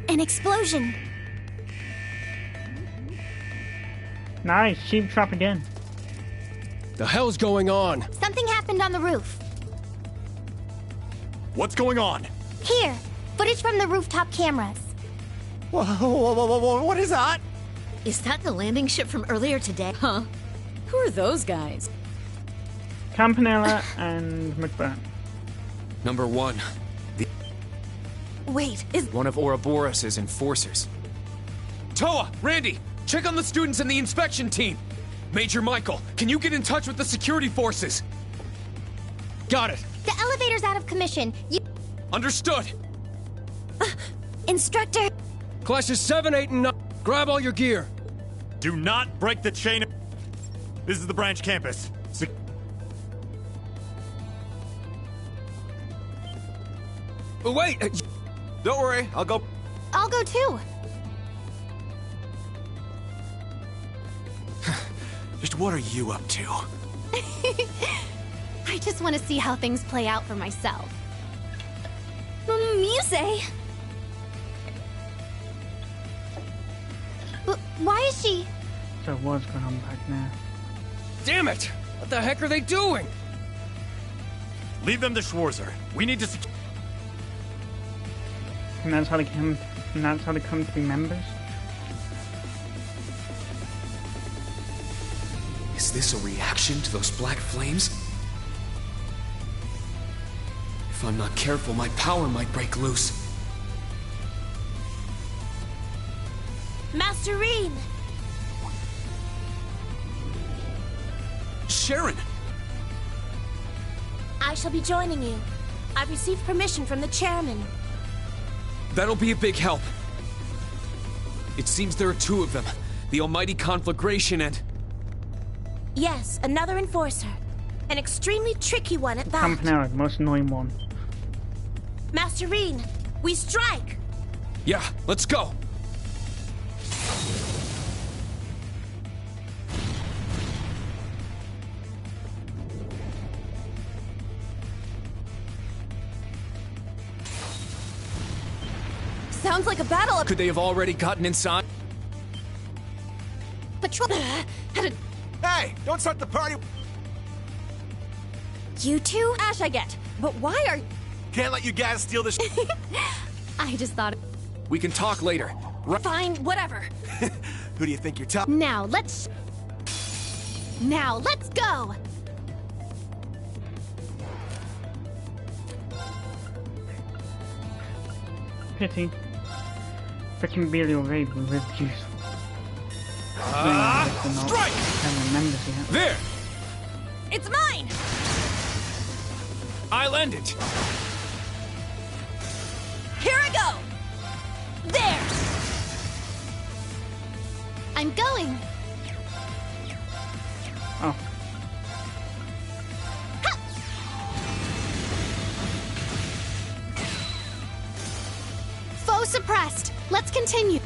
An explosion! Nice, cheap trap again. The hell's going on? Something happened on the roof. What's going on? Here, footage from the rooftop cameras. Whoa, what is that? Is that the landing ship from earlier today? Huh? Who are those guys? Campanella and McBurn. Number 1. Wait, is One of Ouroboros' enforcers. Toa! Randy! Check on the students and the inspection team! Major Michael, can you get in touch with the security forces? Got it! The elevator's out of commission. You... Understood! Instructor... Classes 7, 8, and 9. Grab all your gear. Do not break the chain. This is the branch campus. Oh, wait! Don't worry, I'll go. I'll go too. Just what are you up to? I just want to see how things play out for myself. Muse? Why is she... So what's going on back now? Damn it! What the heck are they doing? Leave them to Schwarzer. We need to secure. And that's how they come. And that's how they come to be members. Is this a reaction to those black flames? If I'm not careful, my power might break loose. Master Rean! Sharon! I shall be joining you. I've received permission from the chairman. That'll be a big help. It seems there are 2 of them. The Almighty Conflagration and... Yes, another enforcer. An extremely tricky one at that. Campanella, the most annoying one. Master Rean, we strike! Yeah, let's go! sounds like a battle. Could they have already gotten inside? Patrol. Hey, don't start the party. You two? Ash, I get. But why are... Can't let you guys steal this. I just thought... We can talk later. Fine, whatever. Who do you think you're talking? Now, let's go! Pity. Freaking Billy already was useful. Strike! Can't remember yet. There! It's mine! I'll end it. Here I go! There! I'm going! Oh. Foe suppressed! Let's continue!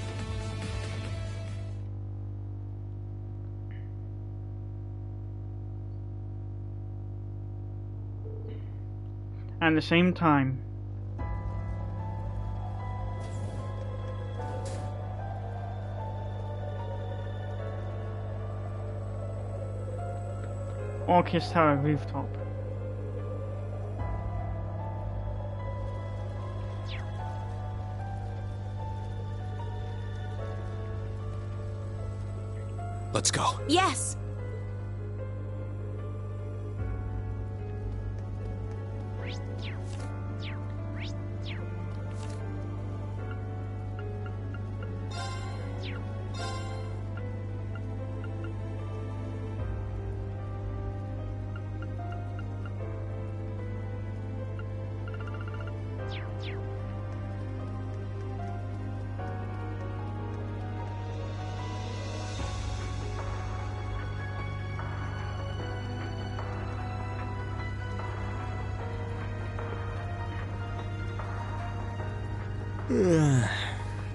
At the same time, Orchis Tower rooftop. Let's go. Yes.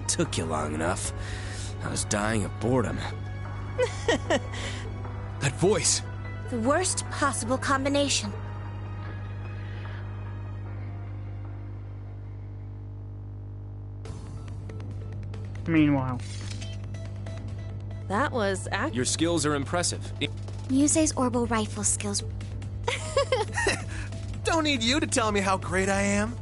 Took you long enough. I was dying of boredom. That voice! The worst possible combination. Meanwhile. That was Your skills are impressive. Muse's orbital rifle skills. Don't need you to tell me how great I am.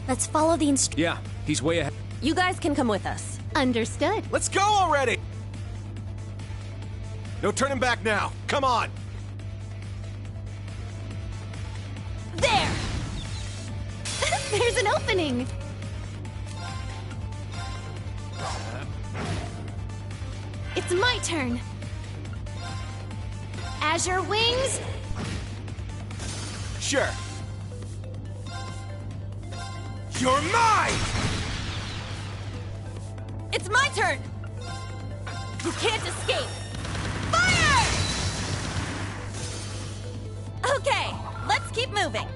Let's follow the Yeah, he's way ahead. You guys can come with us. Understood. Let's go already! No turning back now. Come on! There! There's an opening! It's my turn! Azure Wings! Sure. You're mine! It's my turn! You can't escape! Fire! Okay, let's keep moving.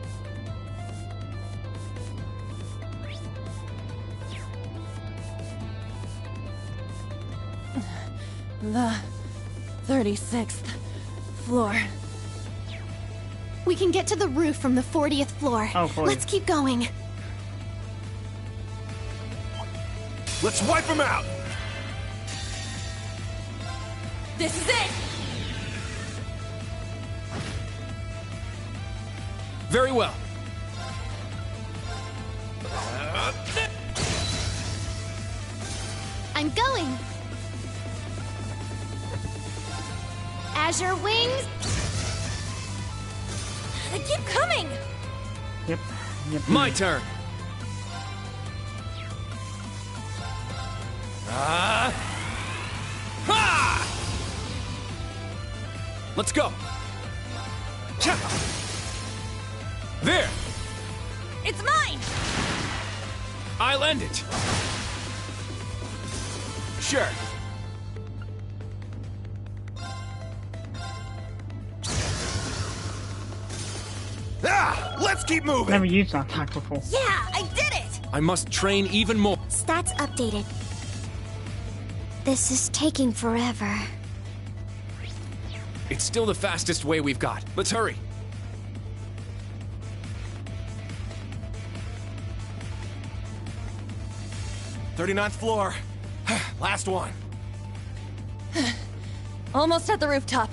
The 36th floor. We can get to the roof from the 40th floor. Oh, 40th. Let's keep going. Let's wipe them out! This is it! Very well. I'm going! Azure Wings! They keep coming! Yep. My turn. Ha! Let's go. There. It's mine! I'll end it. Sure. Let's keep moving! Never used that attack before. Yeah, I did it! I must train even more. Stats updated. This is taking forever. It's still the fastest way we've got. Let's hurry. "39th floor. Last one. Almost at the rooftop.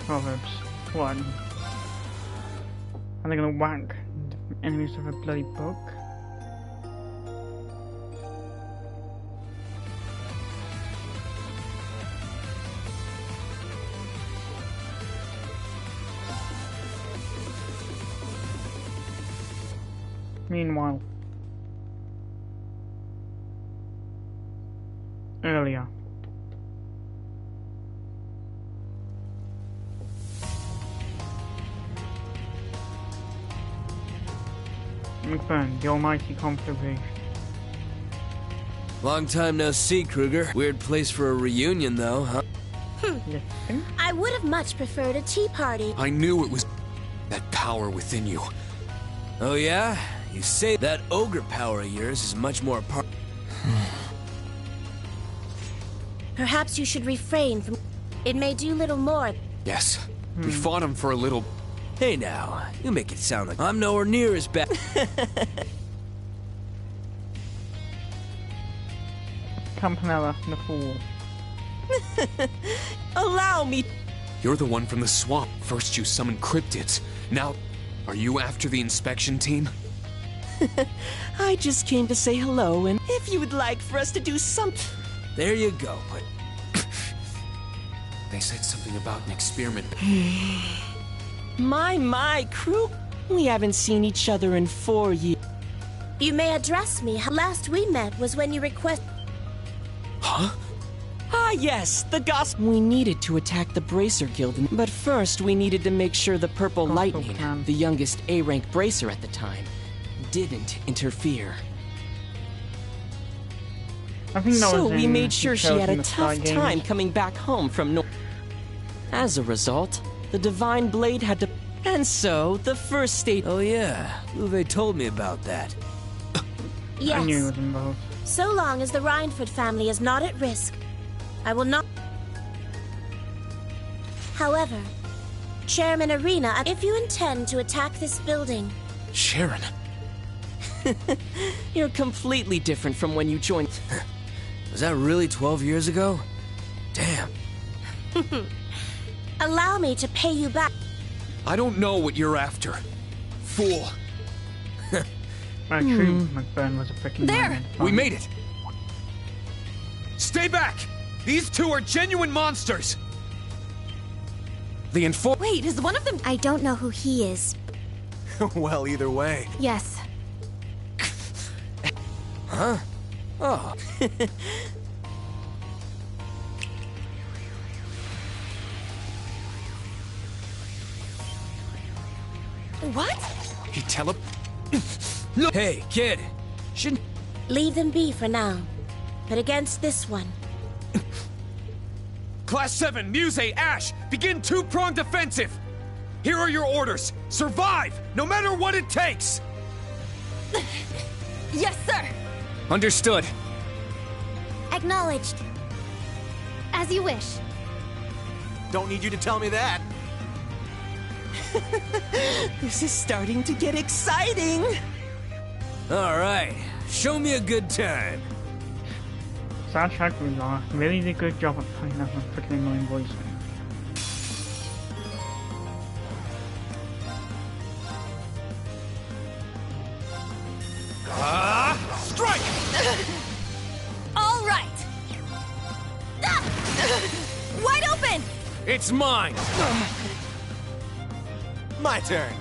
Proverbs 1. Are they gonna whack enemies with a bloody book? Meanwhile, earlier. McBurn, the almighty conflagration. Long time no see, Kruger. Weird place for a reunion, though, huh? I would have much preferred a tea party. I knew it was that power within you. Oh, yeah? You say that ogre power of yours is much more part. Perhaps you should refrain from... It may do little more. Yes. We fought him for a little... Hey now, you make it sound like I'm nowhere near as bad. Campanella, the fool. Allow me. You're the one from the swamp. First you summoned cryptids. Now, are you after the inspection team? I just came to say hello, and if you would like for us to do something... There you go, but... They said something about an experiment. My, crew. We haven't seen each other in 4 years. You may address me. Last we met was when you requested... Huh? Ah, yes, the gospel. We needed to attack the Bracer Guild, but first we needed to make sure the Purple Lightning, the youngest A-rank Bracer at the time, didn't interfere. I think that so was we made sure she had a the tough Sky time Games. coming back home from North. As a result, the Divine Blade had to... And so, the first state... Oh yeah, Uwe told me about that. Yes. I knew it was involved. So long as the Rhineford family is not at risk, I will not... However, Chairman Arena, if you intend to attack this building... Sharon. You're completely different from when you joined... Was that really 12 years ago? Damn. Allow me to pay you back. I don't know what you're after. Fool. True, McBurn was a freaking There! We made it! Stay back! These two are genuine monsters! The Wait, is one of them... I don't know who he is. Well, either way. Yes. Huh? Oh. What? He Hey, kid. Shouldn't... Leave them be for now. But against this one... Class 7, Muse, Ash, begin two-pronged offensive! Here are your orders. Survive, no matter what it takes! Yes, sir! Understood. Acknowledged. As you wish. Don't need you to tell me that. This is starting to get exciting! All right, show me a good time. Soundtrack really did a good job of putting up a freaking annoying voice. Strike! All right! Wide open! It's mine! My turn.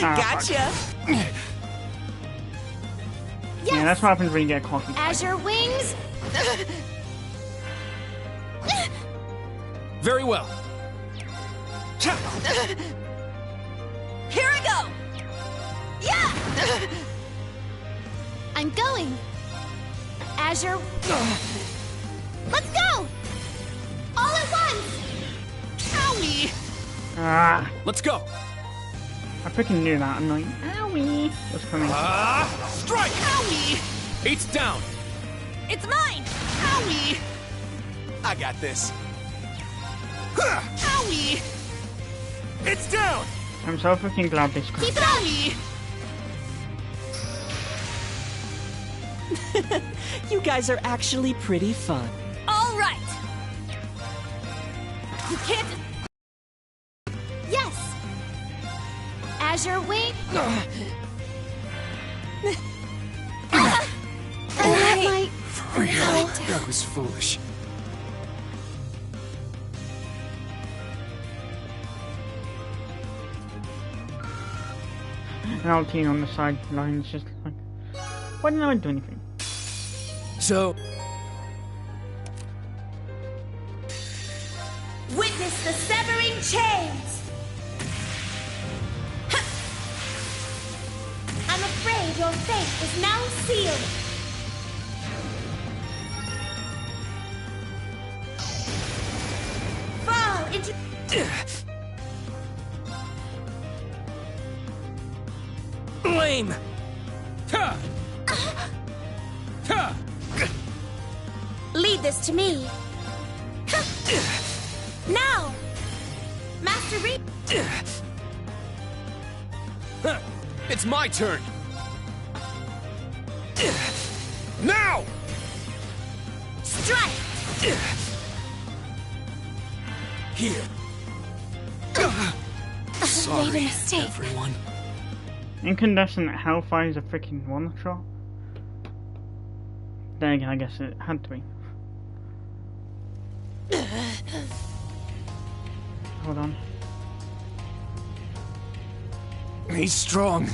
Gotcha! Yeah, that's what happens when you get cocky. Azure wings! Very well. Here I go! Yeah! I'm going! Azure... Let's go! All at once! Owie! Ah, Let's go! I freaking knew that. I'm like, owie. What's coming? Strike! Owie! Eight's down! It's mine! Owie! I got this. Owie! It's down! I'm so freaking glad this Keep it on me! You guys are actually pretty fun. All right! You can't... Yes! Azure wing... For real, that was foolish. And LT on the sidelines just like, why didn't I do anything? So, Witness the severing chains! I'm afraid Your fate is now sealed. Fall into... Lame! Leave this to me. Now! Master Reed! It's my turn! Now! Strike! Here. I made a Sorry, mistake. everyone. Incandescent Hellfire is a freaking one-shot. There again, I guess it had to be. Hold on. He's strong.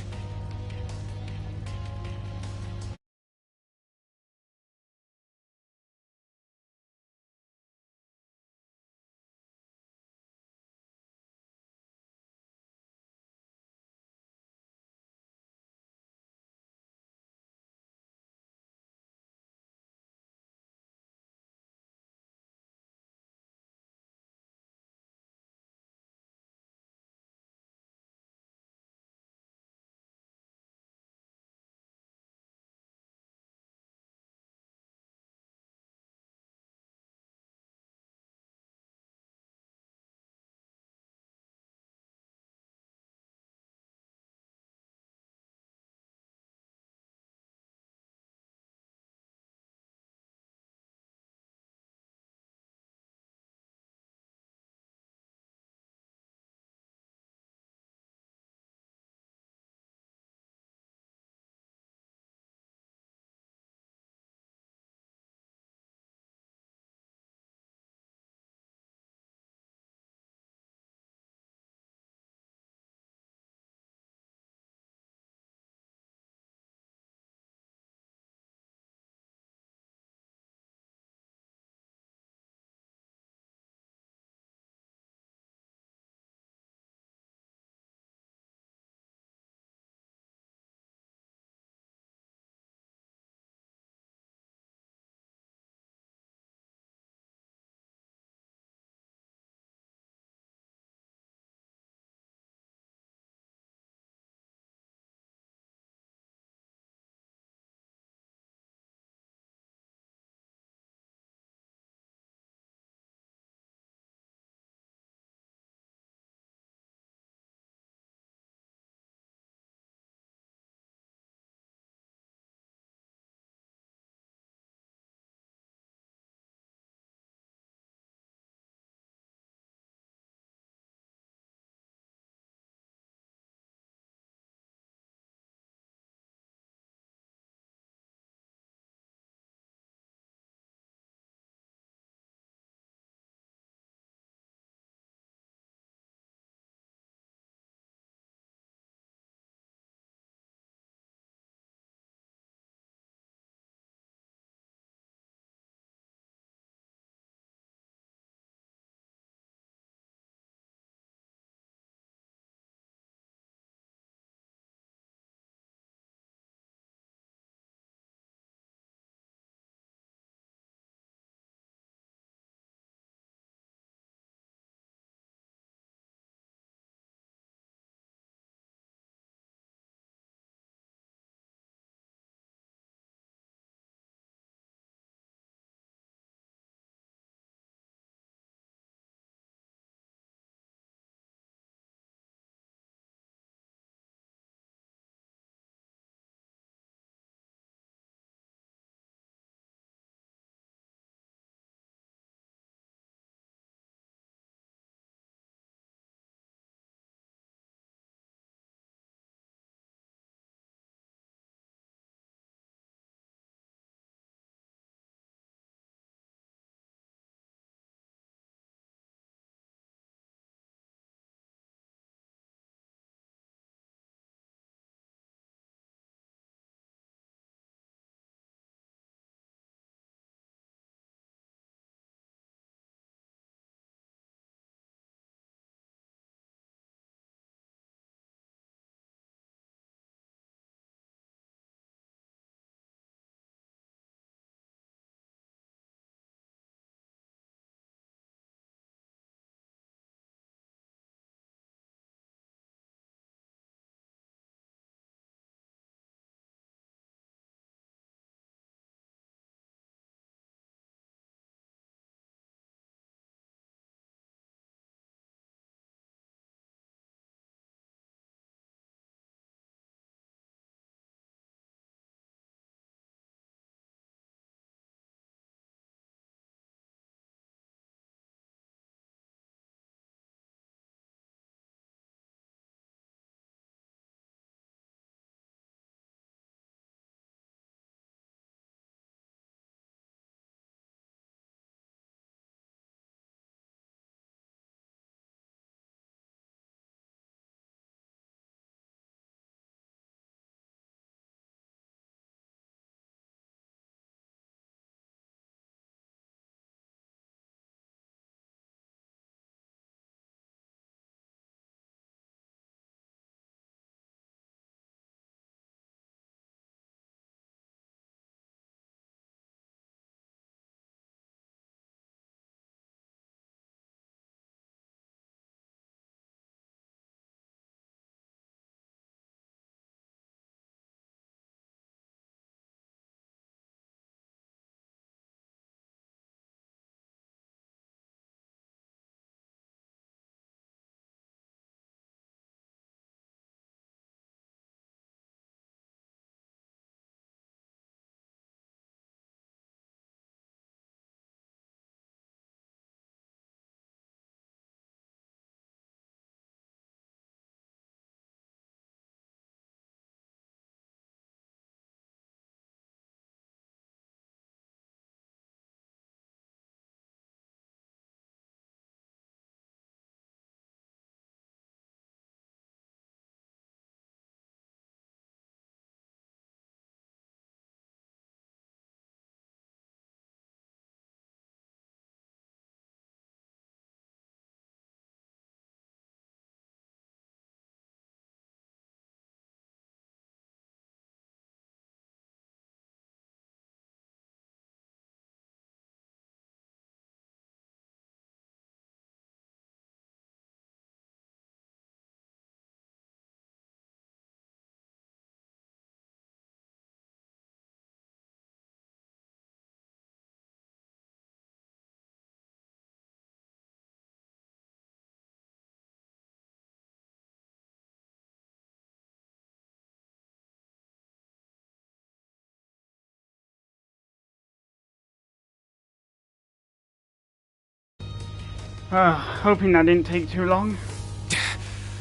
Hoping that didn't take too long.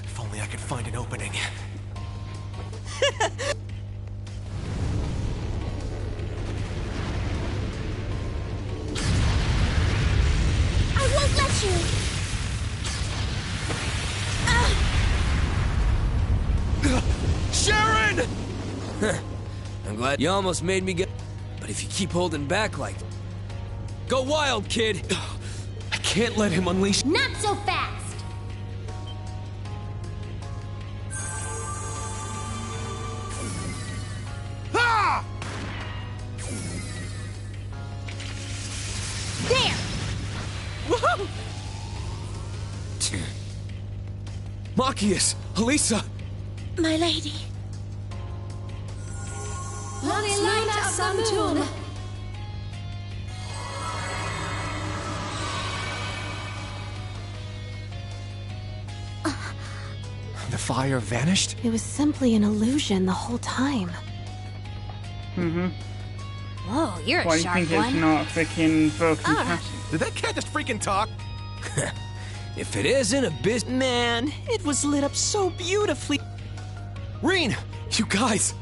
If only I could find an opening. I won't let you! Sharon! I'm glad you almost made me get. But if you keep holding back like. Go wild, kid! I can't let him unleash. Not so fast! Ah! There! Whoa! Machias! Elisa! My lady. Holy light of the moon! The fire vanished? It was simply an illusion the whole time. Mm-hmm. Whoa, you're a Why do you sharp think one. it's not freaking broken castle? Did that cat just freaking talk? If it isn't a business. Man, it was lit up so beautifully. Reen! You guys!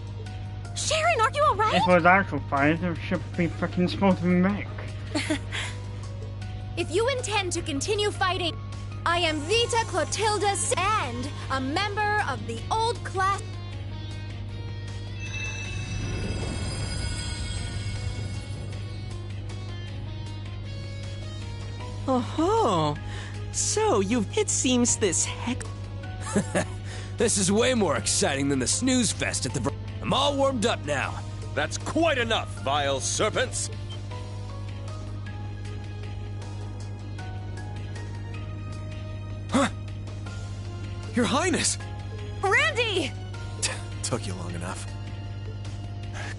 Sharon, are you alright? If it was actual fire, it should be freaking smoldering back. If you intend to continue fighting, I am Vita Clotilda and a member of the old class. Oh, so it seems this heck. This is way more exciting than the snooze fest at the. I'm all warmed up now. That's quite enough, vile serpents! Huh? Your Highness! Randy! Took you long enough.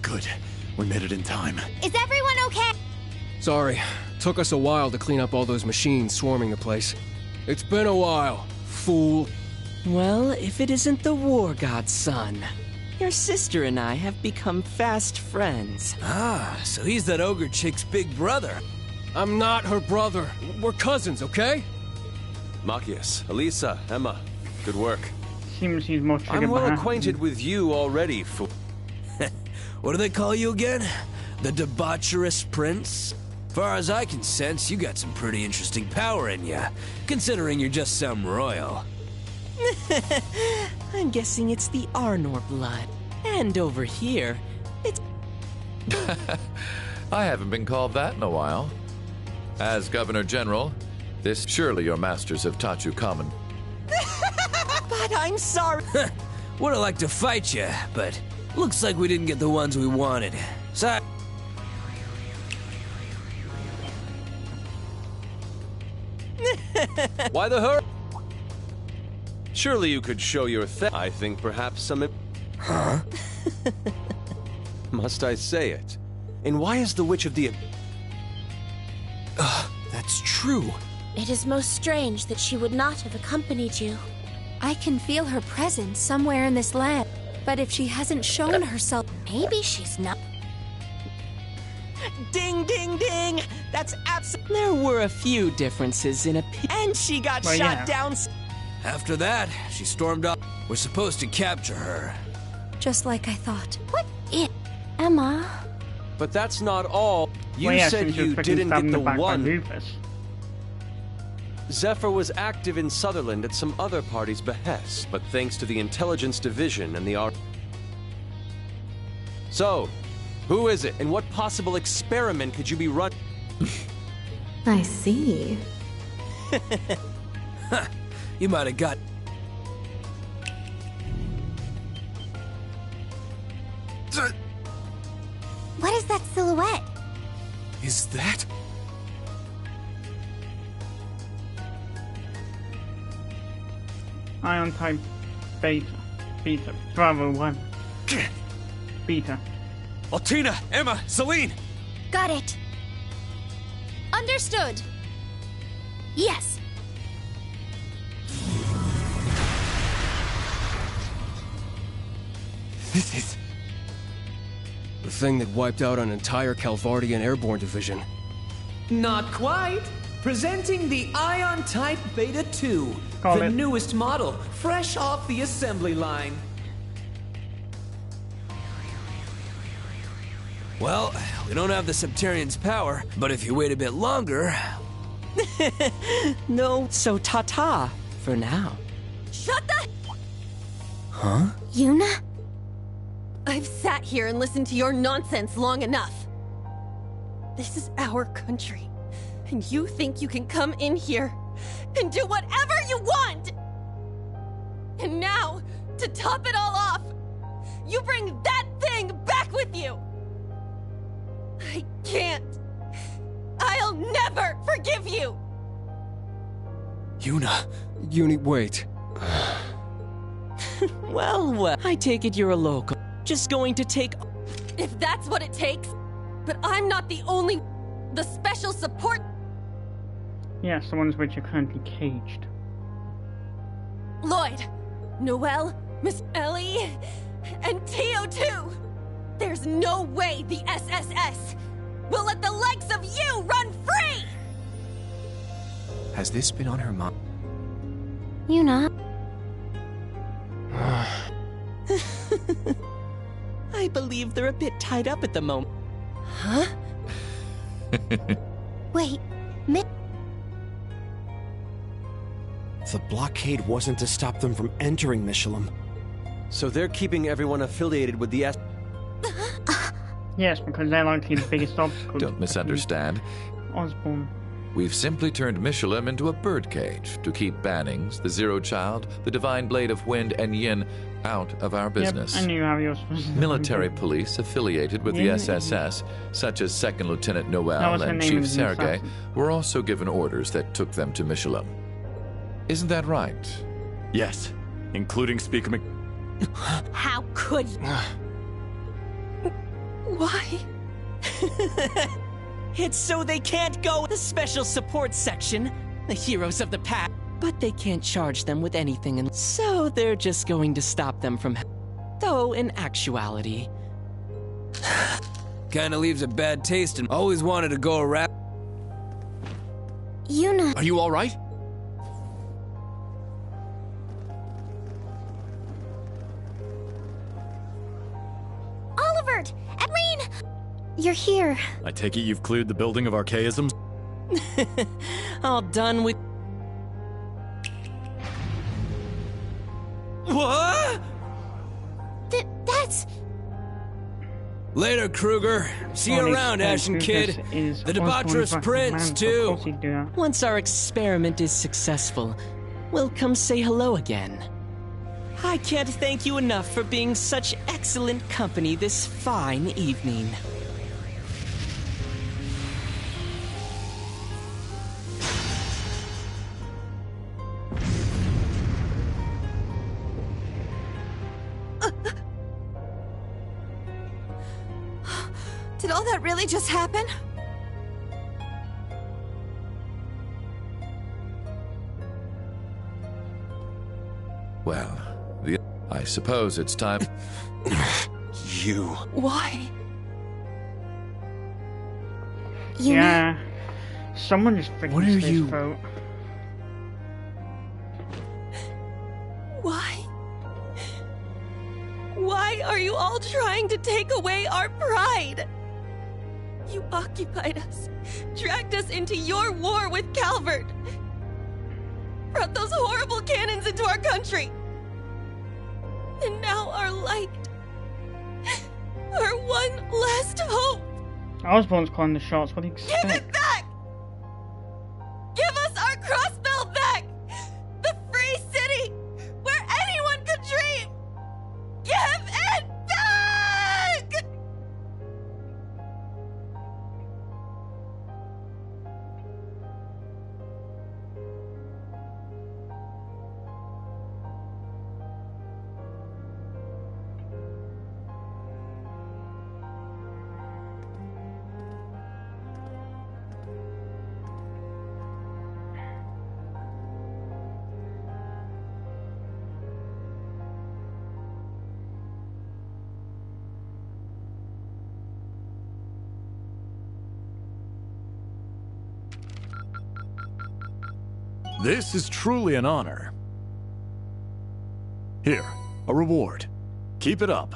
Good. We made it in time. Is everyone okay? Sorry. Took us a while to clean up all those machines swarming the place. It's been a while, fool. Well, if it isn't the War God's son. Your sister and I have become fast friends. Ah, so he's that ogre chick's big brother. I'm not her brother. We're cousins, okay? Machias, Elisa, Emma, good work. Seems he's more triggered I'm well by acquainted with you already, fool. What do they call you again? The debaucherous prince? Far as I can sense, you got some pretty interesting power in ya, considering you're just some royal. I'm guessing it's the Arnor blood. And over here, it's... I haven't been called that in a while. As Governor General, this surely your masters have taught you common. But I'm sorry. Would have liked to fight you, but looks like we didn't get the ones we wanted. So. Why the hurry? Surely you could show your I think perhaps some... Huh? Must I say it? And why is the Witch of the... That's true. It is most strange that she would not have accompanied you. I can feel her presence somewhere in this land. But if she hasn't shown herself, maybe she's not. Ding, ding, ding! That's absolutely. There were a few differences in and she got shot down. After that, she stormed off. We're supposed to capture her. Just like I thought. What? Emma? But that's not all. You Well, yeah, said since you freaking didn't stabbed get in the back by one. Rufus. Zephyr was active in Sutherland at some other party's behest, but thanks to the Intelligence Division and the art. So, who is it, and what possible experiment could you be running? I see. You might have got. What is that silhouette? Is that? Ion type beta. Bravo 1. Beta. Altina, Emma, Celine! Got it. Understood. Yes. This is... The thing that wiped out an entire Calvardian airborne division. Not quite. Presenting the Ion Type Beta 2, the newest model, fresh off the assembly line. Well, we don't have the Septarian's power, but if you wait a bit longer... No, so ta-ta for now. Shut the... Huh? Yuna? I've sat here and listened to your nonsense long enough. This is our country, and you think you can come in here and do whatever you want! And now, to top it all off, you bring that thing back with you! I can't. I'll never forgive you! Yuna. Uni, wait. Well, I take it you're a local. Just going to take... If that's what it takes, but I'm not the only... The special support... Yes, the ones which are currently caged. Lloyd, Noelle, Miss Ellie, and Tio too! There's no way the SSS will let the likes of you run free! Has this been on her mind? Yuna. I believe they're a bit tied up at the moment. Huh? Wait, The blockade wasn't to stop them from entering Michelin. So they're keeping everyone affiliated with the Yes, because they're likely the biggest obstacle. Don't misunderstand. Osborn. We've simply turned Michelin into a birdcage to keep Bannings, the Zero Child, the Divine Blade of Wind, and Yin out of our business. Yep, I knew how yours was. Military police affiliated with the SSS, such as Second Lieutenant Noel and Chief Sergei, were also given orders that took them to Michelin. Isn't that right? Yes, including Speaker Mc... How could you? Why? It's so they can't go the special support section, the heroes of the past. But they can't charge them with anything, and so they're just going to stop them from... Though, in actuality... Kinda leaves a bad taste and always wanted to go around... Yuna. Are you alright? Olivert! Edwin! You're here. I take it you've cleared the building of archaisms? All done with... What? That's... Later, Kruger. See you around, Ashen Kid. The debaucherous prince, too. Once our experiment is successful, we'll come say hello again. I can't thank you enough for being such excellent company this fine evening. Did all that really just happen? Well, I suppose it's time... You... Why? Yeah. Someone just freaking What are you... throat. Why? Why are you all trying to take away our pride? You occupied us, dragged us into your war with Calvert, brought those horrible cannons into our country. And now our light, our one last hope. Osborn's calling the shots. What do you expect? Give it back! Give us our Crossbell back! The free city where anyone could dream! Give it back! This is truly an honor. Here, a reward. Keep it up.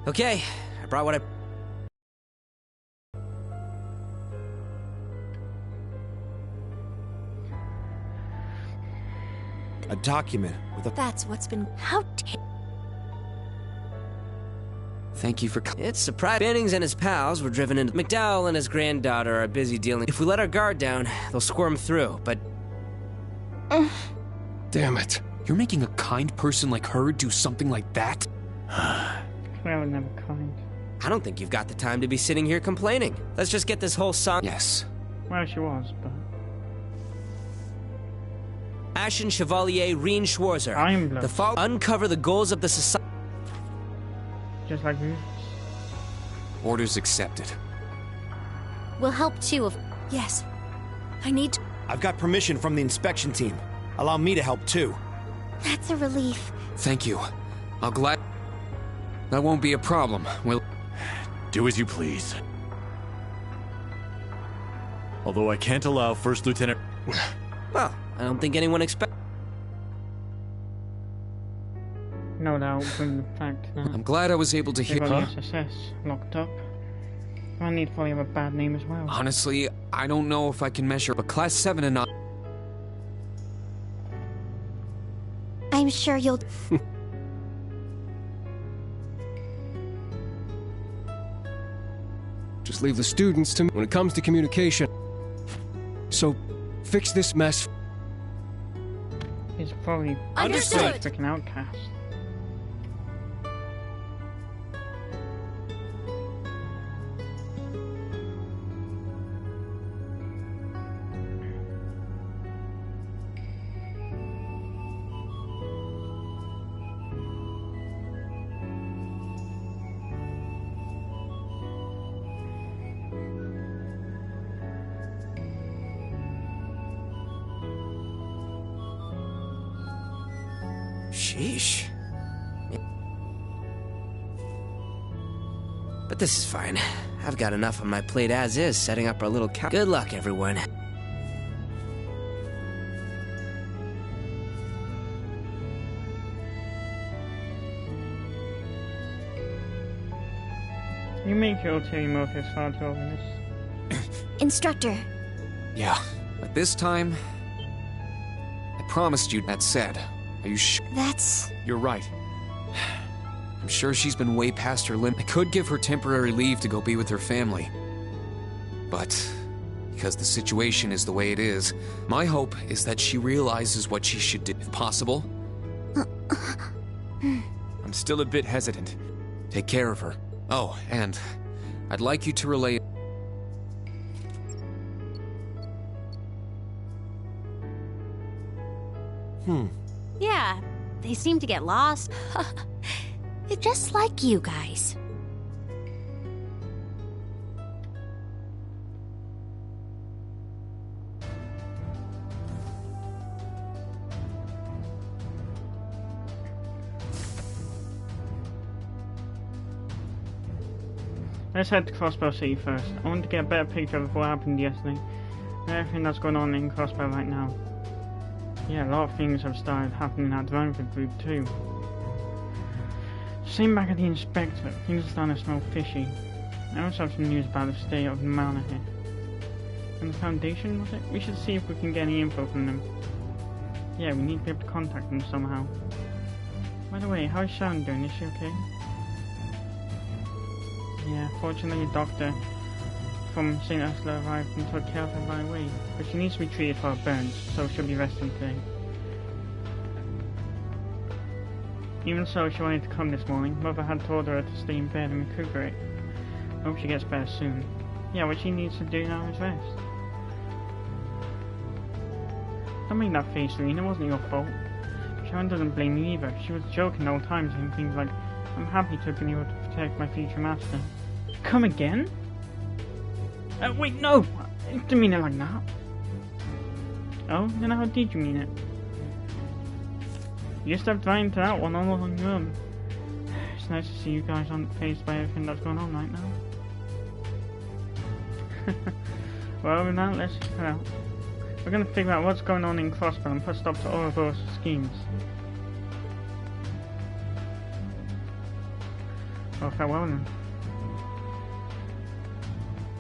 Okay, I brought what I... A document with a... That's what's been... How Thank you for... It's surprising. Bennings and his pals were driven into... McDowell and his granddaughter are busy dealing... If we let our guard down, they'll squirm through, but... Damn it. You're making a kind person like her do something like that? Well, never kind. I don't think you've got the time to be sitting here complaining. Let's just get this whole song... Yes. Well, she was, but... Ashen Chevalier Reen Schwarzer. I'm the fall... Uncover the goals of the society... Just like this. Orders accepted. We'll help too if... Yes. I need to... I've got permission from the inspection team. Allow me to help too. That's a relief. Thank you. I'll glad... That won't be a problem. We'll... Do as you please. Although I can't allow First Lieutenant... Well, I don't think anyone expect... No doubt, from the fact that... I'm glad I was able to hear... They've got the SSS locked up. I need probably have a bad name as well. Honestly, I don't know if I can measure, but Class 7 and not... I'm sure you'll... Just leave the students to me when it comes to communication. So, fix this mess. He's probably... Understood! Freaking outcast. Sheesh. But this is fine. I've got enough on my plate as is, setting up our little camp. Good luck, everyone. You make your ulterior motives far too obvious. Instructor. Yeah, but this time... I promised you. That said, are you sure? That's... You're right. I'm sure she's been way past her limit. I could give her temporary leave to go be with her family. But because the situation is the way it is. My hope is that she realizes what she should do, if possible. I'm still a bit hesitant. Take care of her. Oh, and I'd like you to relay... Yeah, they seem to get lost. Just like you guys. Let's head to Crossbow City first. I want to get a better picture of what happened yesterday and everything that's going on in Crossbow right now. Yeah, a lot of things have started happening at the Rhineford group too. Same back at the inspector, things are starting to smell fishy. I also have some news about the state of the manor here. And the Foundation, was it? We should see if we can get any info from them. Yeah, we need to be able to contact them somehow. By the way, how is Sharon doing? Is she okay? Yeah, fortunately a doctor from St. Ursula arrived and took care of her right away. But she needs to be treated for her burns, so she'll be resting today. Even so, she wanted to come this morning. Mother had told her to stay in bed and recuperate. I hope she gets better soon. Yeah, what she needs to do now is rest. Don't make that face, Serena. It wasn't your fault. Sharon doesn't blame you either. She was joking the whole time, saying things like, I'm happy to have been able to protect my future master. Come again? Wait, no! I didn't mean it like that. Oh, then how did you mean it? You stepped right into that one all on your own. It's nice to see you guys aren't faced by everything that's going on right now. Well, with that, let's check it out. We're gonna figure out what's going on in Crossbow and put a stop to all of those schemes. Well, farewell then.